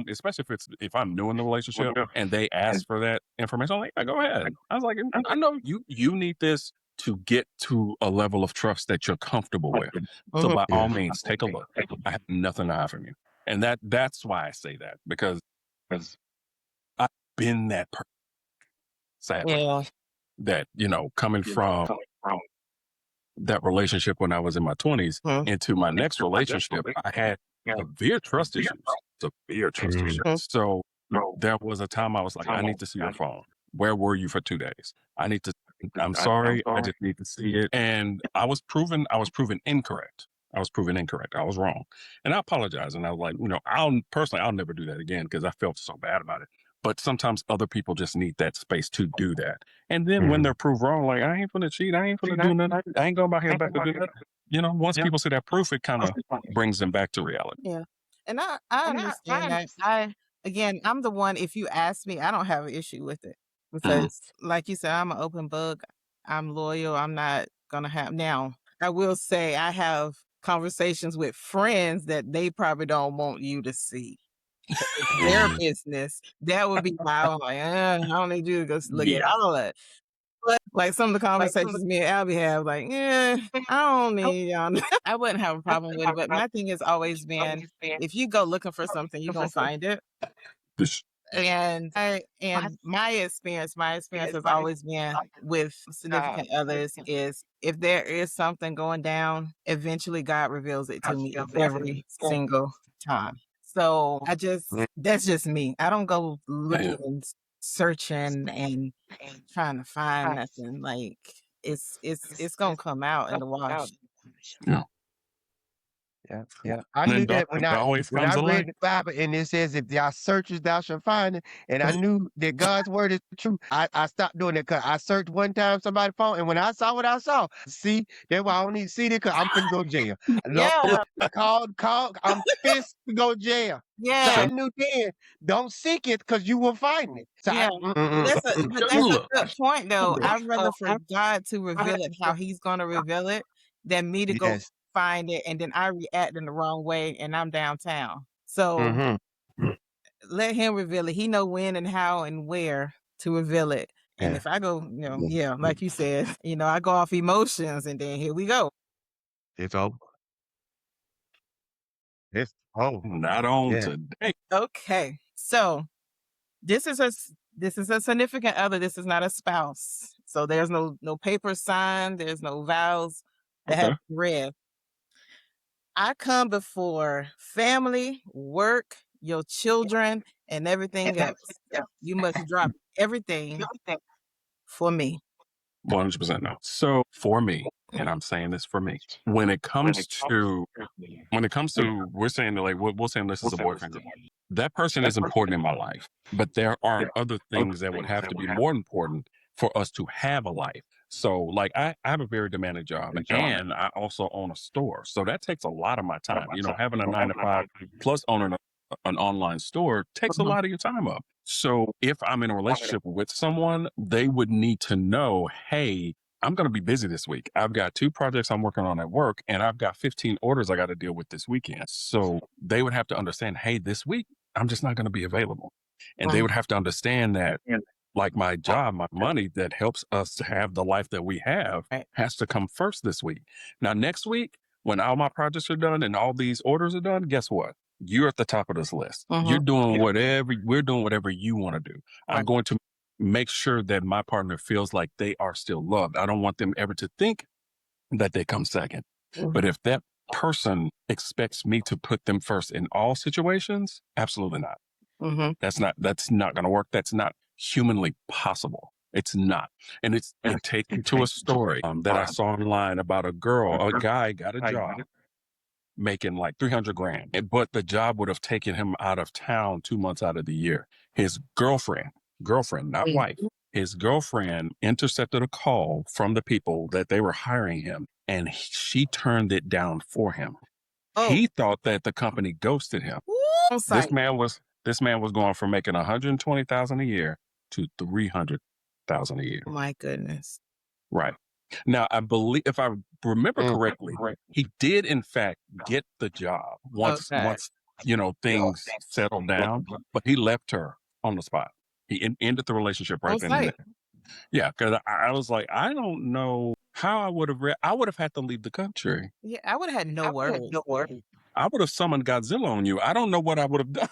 especially if I'm new in the relationship and they ask for that information, I'm like, go ahead. I was like, I know you need this to get to a level of trust that you're comfortable with. So by all means, take a look. I have nothing to hide from you. And that's why I say that, because I've been that person, sadly, that, coming from that relationship when I was in my 20s into my next relationship, I had severe trust issues. So there was a time I was like, I need to see your phone. Where were you for 2 days? I'm sorry. I just need to see it. And I was proven incorrect. I was wrong. And I apologize. And I was like, I'll never do that again, because I felt so bad about it. But sometimes other people just need that space to do that. And then when they're proved wrong, like, I ain't gonna cheat. I ain't gonna do nothing. I ain't going back here back to do that. Once people see that proof, it kind of brings them back to reality. Yeah. And I understand that. Again, I'm the one, if you ask me, I don't have an issue with it. Because like you said, I'm an open book. I'm loyal. I'm not gonna have now. I will say I have conversations with friends that they probably don't want you to see. Their business. That would be why I'm like, I don't need you to go look at all that. But like some of the conversations me and Albie have, like, I don't need y'all. I wouldn't have a problem with it. But my thing has always been, if you go looking for something, you're gonna find it. And my experience has always been with significant others is, if there is something going down, eventually God reveals it to me every single time. So that's just me. I don't go looking and searching and trying to find nothing. Like, it's gonna come out in the wash. Yeah. I knew that when I read the Bible and it says, if thou searches, thou shalt find it. And I knew that God's word is true. I stopped doing it, because I searched one time somebody's phone, and when I saw what I saw, see, that's why I don't need to see it, because I'm finna go to jail. Lord, call, I'm fist to go to jail. So I knew then, don't seek it, because you will find it. So that's a good point, though. I'd rather for God to reveal it how He's gonna reveal it than me to go find it and then I react in the wrong way and I'm downtown. So let Him reveal it. He know when and how and where to reveal it. And if I go, like you said, I go off emotions, and then here we go. It's over. It's over. Not on today. Okay, so this is a significant other. This is not a spouse. So there's no paper signed. There's no vows that have been read. I come before family, work, your children, and everything else. You must drop everything for me. 100% no. So for me, and I'm saying this for me, when it comes to, we're saying that, like, we'll say this is a boyfriend group. That person is important in my life, but there are other things that would have to be more important for us to have a life. So, like, I have a very demanding job, and I also own a store. So that takes a lot of my time. Having a 9 to 5 plus owning an online store takes a lot of your time up. So if I'm in a relationship with someone, they would need to know, hey, I'm going to be busy this week. I've got 2 projects I'm working on at work, and I've got 15 orders I got to deal with this weekend. So they would have to understand, hey, this week, I'm just not going to be available. And they would have to understand that, like, my job, my money that helps us to have the life that we have has to come first this week. Now, next week, when all my projects are done and all these orders are done, guess what? You're at the top of this list. You're doing we're doing whatever you want to do. I'm going to make sure that my partner feels like they are still loved. I don't want them ever to think that they come second. But if that person expects me to put them first in all situations, absolutely not. That's not going to work. That's not humanly possible. It's not. And it takes me to a story that I saw online about a guy got a job making like 300 grand, but the job would have taken him out of town 2 months out of the year. His girlfriend, not wife, his girlfriend intercepted a call from the people that they were hiring him, and she turned it down for him. He thought that the company ghosted him. This man was going from making 120,000 a year to 300,000 a year. My goodness. Right. Now, I believe, if I remember correctly, he did in fact get the job once things settled down, but he left her on the spot. He ended the relationship right then and there. Yeah, because I was like, I don't know how I would have I would have had to leave the country. Yeah, I would have had no words. I would have summoned Godzilla on you. I don't know what I would have done.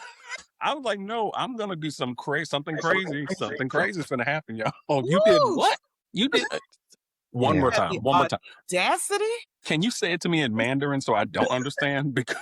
I was like, no, I'm gonna do something crazy. Something crazy is gonna happen, y'all. Oh, you did what? You did one more time. Audacity? Can you say it to me in Mandarin so I don't understand? Because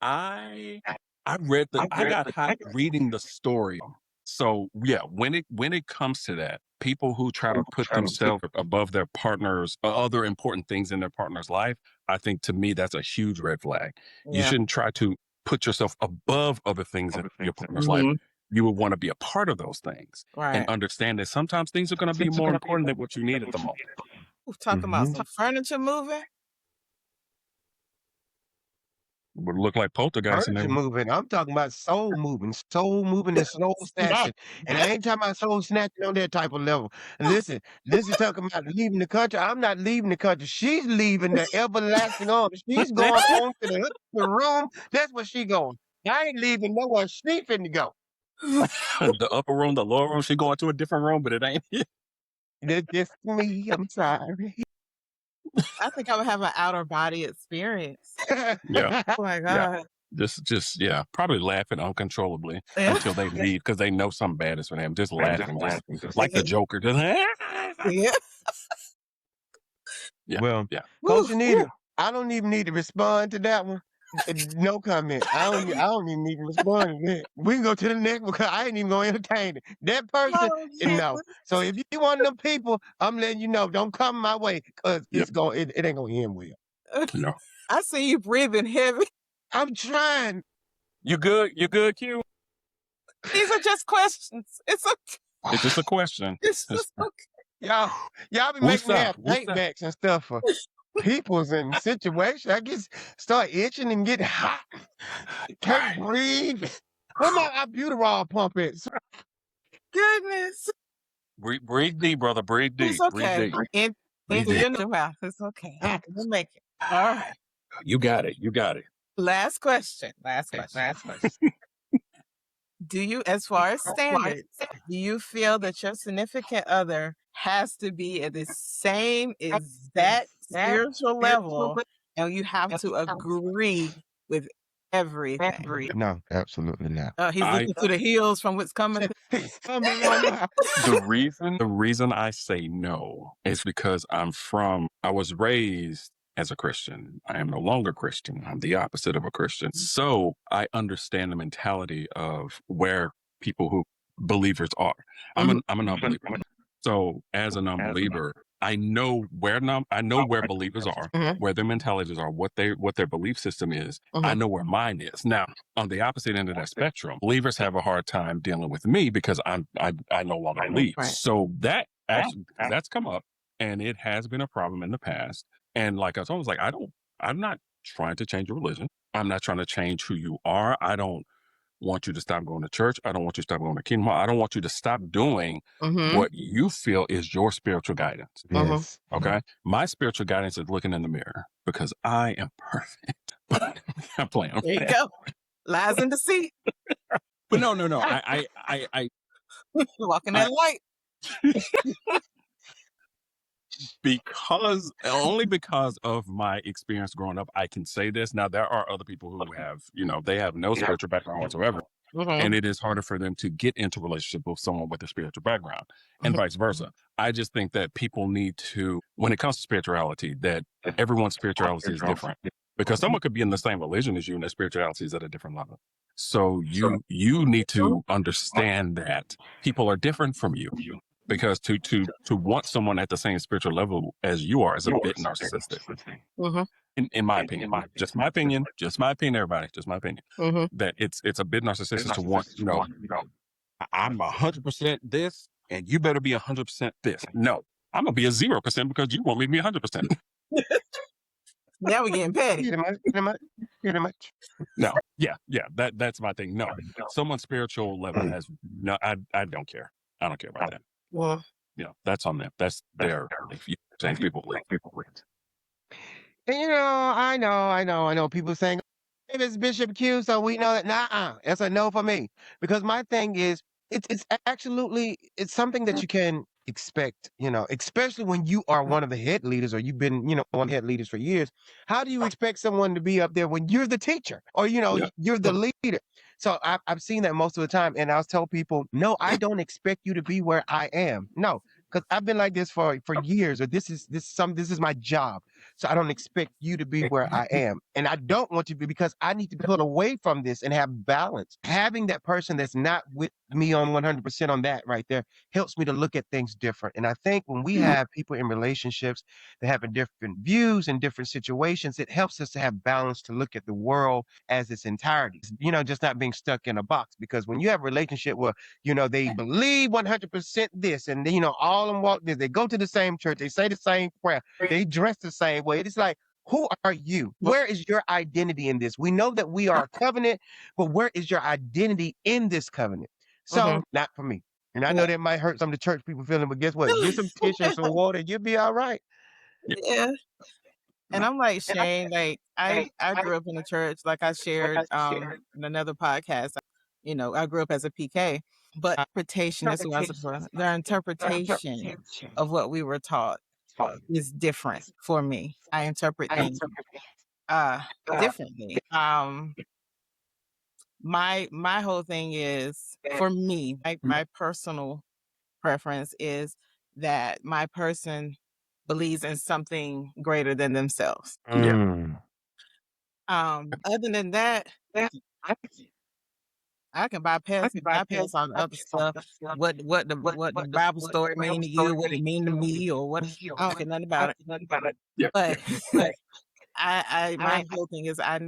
I got hot reading the story. So yeah, when it comes to that, people who try to put themselves above their partners or other important things in their partner's life, I think to me that's a huge red flag. Yeah. You shouldn't try to put yourself above other things in your partner's life. You would want to be a part of those things and understand that sometimes things are going to be more important than what you need at the moment. We're talking about some furniture moving. Would look like poltergeist. Furniture moving. I'm talking about soul moving and soul snatching. And I ain't talking about soul snatching on that type of level. Listen, talking about leaving the country. I'm not leaving the country. She's leaving the everlasting arms. She's going on to the room. That's where she going. I ain't leaving nowhere. She finna go. The upper room, the lower room. She going to a different room, but it ain't. That's just me. I'm sorry. I think I would have an outer body experience. Yeah. Oh my God. Yeah. Just probably laughing uncontrollably until they leave because they know something bad is for them. Just laughing, just like the Joker. Just, yeah. Well, Coach Anita, I don't even need to respond to that one. No comment. I don't even need to respond to that. We can go to the next because I ain't even gonna entertain it. That person, no. So if you one of them people, I'm letting you know, don't come my way because it ain't gonna end well. No. I see you breathing heavy. I'm trying. You good? You good, Q? These are just questions. It's okay. It's just a question. It's just okay. Y'all be making me have paybacks and stuff for people's and situations. I get start itching and get hot. Can't breathe. Where my albuterol pump at? Goodness. Breathe deep, brother. Breathe deep. It's okay. Breathe deep. In your mouth. It's okay. We'll make it. All right. You got it. Last question. Do you, as far as standards, do you feel that your significant other has to be at the same exact spiritual level and you have to agree with everything? No, absolutely not. He's looking to the hills from which cometh. The reason I say no is because I was raised as a Christian. I am no longer Christian. I'm the opposite of a Christian. So I understand the mentality of where believers are. I'm a non-believer. So as a non-believer, I know where believers are, where their mentalities are, what their belief system is. I know where mine is. Now, on the opposite end of that spectrum, believers have a hard time dealing with me because I no longer believe. Right. So that's come up, and it has been a problem in the past. And like I was like, I'm not trying to change your religion. I'm not trying to change who you are. I don't want you to stop going to church. I don't want you to stop going to Kingdom. I don't want you to stop doing what you feel is your spiritual guidance. Yes. Okay. My spiritual guidance is looking in the mirror because I am perfect. But I'm playing. There you go. Lies in deceit. But no. I walking that light. Only because of my experience growing up, I can say this. Now, there are other people who have, they have no spiritual background whatsoever. And it is harder for them to get into a relationship with someone with a spiritual background and vice versa. I just think that people need to, when it comes to spirituality, that everyone's spirituality is different. because someone could be in the same religion as you and their spirituality is at a different level. So you need to understand that people are different from you, because to want someone at the same spiritual level as you are is a bit narcissistic. Mm-hmm. In my opinion, just my opinion, everybody, just my opinion, Mm-hmm. that it's a bit narcissistic to want, I'm 100% this, and you better be 100% this. No, I'm gonna be a 0% because you won't leave me 100%. Now we're getting petty. Pretty much. No, yeah, that's my thing. No, someone's spiritual level has no. I don't care. I don't care about that. Well, That's on them. That's their. If you change people, And I know people saying, if it's Bishop Q, so we know that. Nah, that's a no for me. Because my thing is, it's absolutely, it's something that you can expect, especially when you are one of the head leaders or you've been, one of the head leaders for years. How do you expect someone to be up there when you're the teacher or, you're the leader? So I've seen that most of the time. And I'll tell people, no, I don't expect you to be where I am. No, because I've been like this for years, or this is my job. So I don't expect you to be where I am. And I don't want you to be, because I need to pull away from this and have balance. Having that person that's not with me on 100% on that right there helps me to look at things different. And I think when we have people in relationships that have different views and different situations, it helps us to have balance to look at the world as its entirety, just not being stuck in a box. Because when you have a relationship where, they believe 100% this, and all of them walk this, they go to the same church, they say the same prayer, they dress the same way. It's like, who are you? Where is your identity in this? We know that we are a covenant, but where is your identity in this covenant? So, not for me. And I know that might hurt some of the church people feeling, but guess what? Get some tissue and some water, you'll be all right. Yeah. And I'm like Shane, like I grew up in the church, like I shared in another podcast. I grew up as a PK, but interpretation, that's what I was looking for. Their interpretation of what we were taught is different for me. I interpret things differently. My whole thing is, for me, my personal preference is that my person believes in something greater than themselves. Other than that, I can bypass all the other stuff. What the Bible story mean to you, what it mean to me, or what, I don't care nothing about it. But my whole thing is I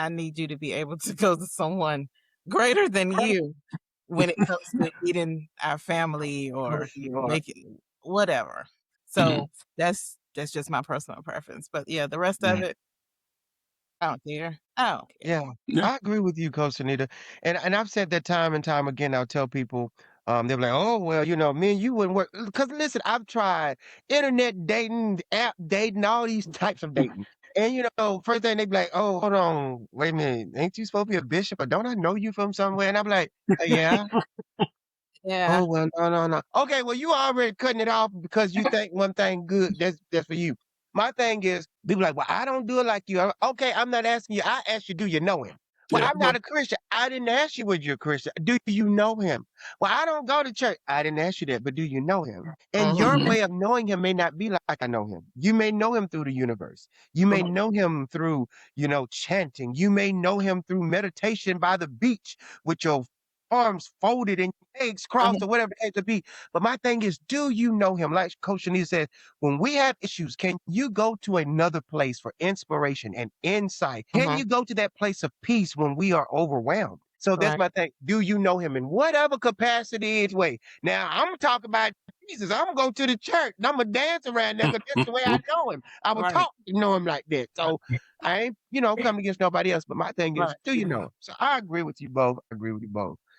need you to be able to go to someone greater than you when it comes to leading our family or making whatever. So that's just my personal preference. But yeah, the rest of it, I don't care. Yeah, I agree with you, Coach Anita. And I've said that time and time again. I'll tell people, they're like, oh, well, me and you wouldn't work. Because listen, I've tried internet dating, app dating, all these types of dating. And, first thing they be like, oh, hold on, wait a minute. Ain't you supposed to be a bishop? Or don't I know you from somewhere? And I'm like, yeah. Yeah. Oh, well, no. Okay, well, you already cutting it off because you think one thing good, that's for you. My thing is, people like, well, I don't do it like you. Okay, I'm not asking you. I asked you, do you know him? Well, I'm not a Christian. I didn't ask you whether you're a Christian. Do you know him? Well, I don't go to church. I didn't ask you that, but do you know him? And your way of knowing him may not be like I know him. You may know him through the universe. You may know him through, chanting. You may know him through meditation by the beach with your arms folded and legs crossed or whatever it may be. But my thing is, do you know him? Like Coach Shanice said, when we have issues, can you go to another place for inspiration and insight? Can you go to that place of peace when we are overwhelmed? So that's my thing. Do you know him in whatever capacity it's way? Now, I'm talking about Jesus. I'm going to go to the church and I'm going to dance around there because that's the way I know him. I would talk to know him like that. So I ain't, coming against nobody else. But my thing is, do you know him? So I agree with you both.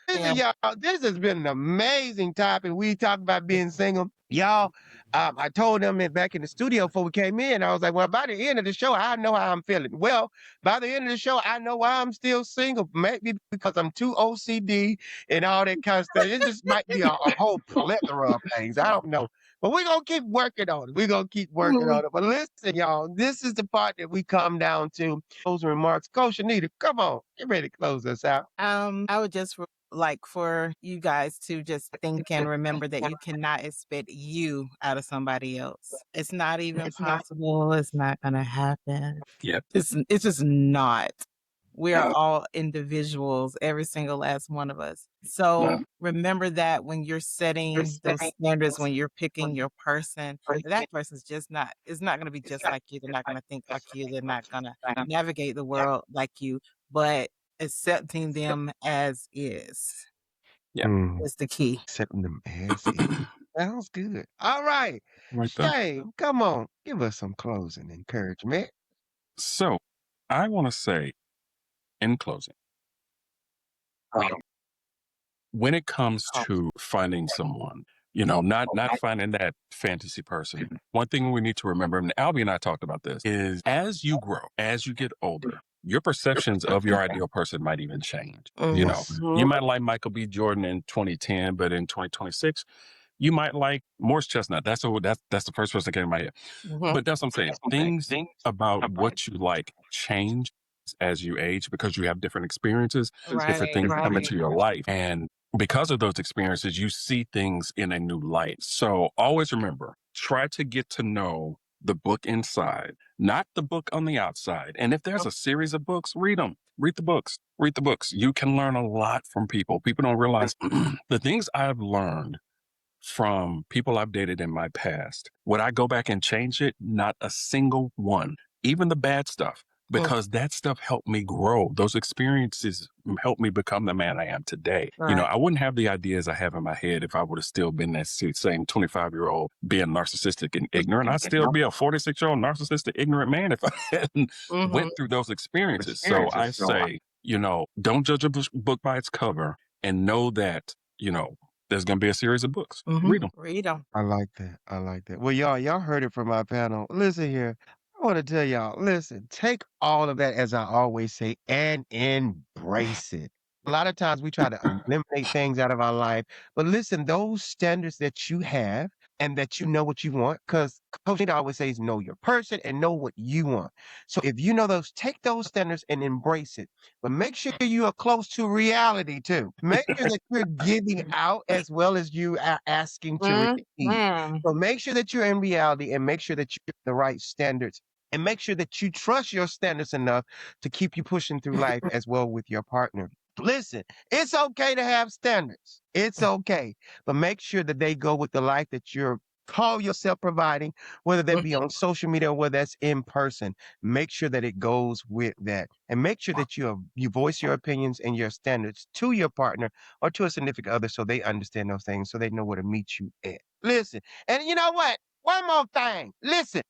Listen, y'all, this has been an amazing topic. We talked about being single. Y'all, I told them that back in the studio before we came in, I was like, well, by the end of the show, I know how I'm feeling. Well, by the end of the show, I know why I'm still single. Maybe because I'm too OCD and all that kind of stuff. It just might be a whole plethora of things. I don't know. But we're going to keep working on it. But listen, y'all, this is the part that we come down to. Closing remarks. Coach Anita, come on. Get ready to close us out. I would just like for you guys to just think and remember that you cannot expect you out of somebody else. It's not even possible. It's not gonna happen. Yep. It's just not. We're all individuals, every single last one of us. So remember that when you're setting those standards, when you're picking your person, that person's just not, it's not going to be just like you. They're not going to think like you. They're not going to navigate the world like you, but accepting them as is Yeah. is the key. Accepting them as is. Sounds good. All right. Right there. Shane, come on. Give us some closing encouragement. So I want to say in closing, when it comes to finding someone, not finding that fantasy person, one thing we need to remember, and Albie and I talked about this, is as you grow, as you get older, your perceptions of your ideal person might even change. Yes. You might like Michael B. Jordan in 2010, but in 2026, you might like Morris Chestnut. That's the first person that came to my head. But that's what I'm saying. Things about what you like change as you age because you have different experiences, different things come into your life. And because of those experiences, you see things in a new light. So always remember, try to get to know the book inside, not the book on the outside. And if there's a series of books, read them. Read the books. Read the books. You can learn a lot from people. People don't realize the things I've learned from people I've dated in my past. Would I go back and change it? Not a single one, even the bad stuff, because that stuff helped me grow. Those experiences helped me become the man I am today. I wouldn't have the ideas I have in my head if I would have still been that same 25-year-old being narcissistic and ignorant. I'd still be a 46-year-old narcissistic, ignorant man if I hadn't went through those experiences. So I say, don't judge a book by its cover and know that, there's going to be a series of books. Read them. Read them. I like that. I like that. Well, y'all heard it from my panel. Listen here. I want to tell y'all, listen, take all of that, as I always say, and embrace it. A lot of times we try to eliminate things out of our life, but listen, those standards that you have and that you know what you want, because Coach Nita always says, know your person and know what you want. So if you know those, take those standards and embrace it. But make sure you are close to reality too. Make sure that you're giving out as well as you are asking to receive. So make sure that you're in reality and make sure that you have the right standards. And make sure that you trust your standards enough to keep you pushing through life as well with your partner. Listen, it's okay to have standards. It's okay. But make sure that they go with the life that you're call yourself providing, whether that be on social media or whether that's in person. Make sure that it goes with that. And make sure that you voice your opinions and your standards to your partner or to a significant other so they understand those things, so they know where to meet you at. Listen, and you know what? One more thing. Listen.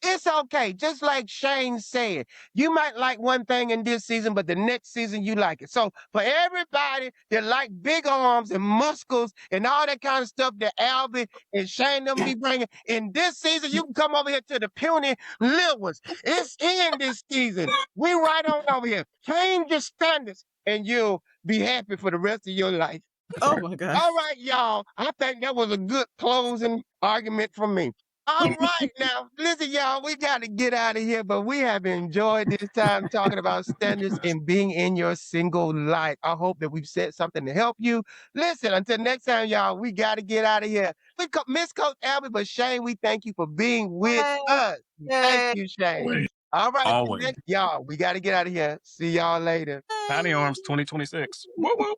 It's okay. Just like Shane said, you might like one thing in this season, but the next season you like it. So for everybody that like big arms and muscles and all that kind of stuff that Albie and Shane them be bringing, in this season, you can come over here to the puny little ones. It's in this season. We right on over here. Change your standards and you'll be happy for the rest of your life. Oh my God. All right, y'all. I think that was a good closing argument from me. All right, now, listen, y'all, we got to get out of here, but we have enjoyed this time talking about standards and being in your single life. I hope that we've said something to help you. Listen, until next time, y'all, we got to get out of here. We miss Coach Albie, but Shane, we thank you for being with us. Thank you, Shane. All right, Always. y'all, we got to get out of here. See y'all later. Tiny Arms 2026. Woo woo.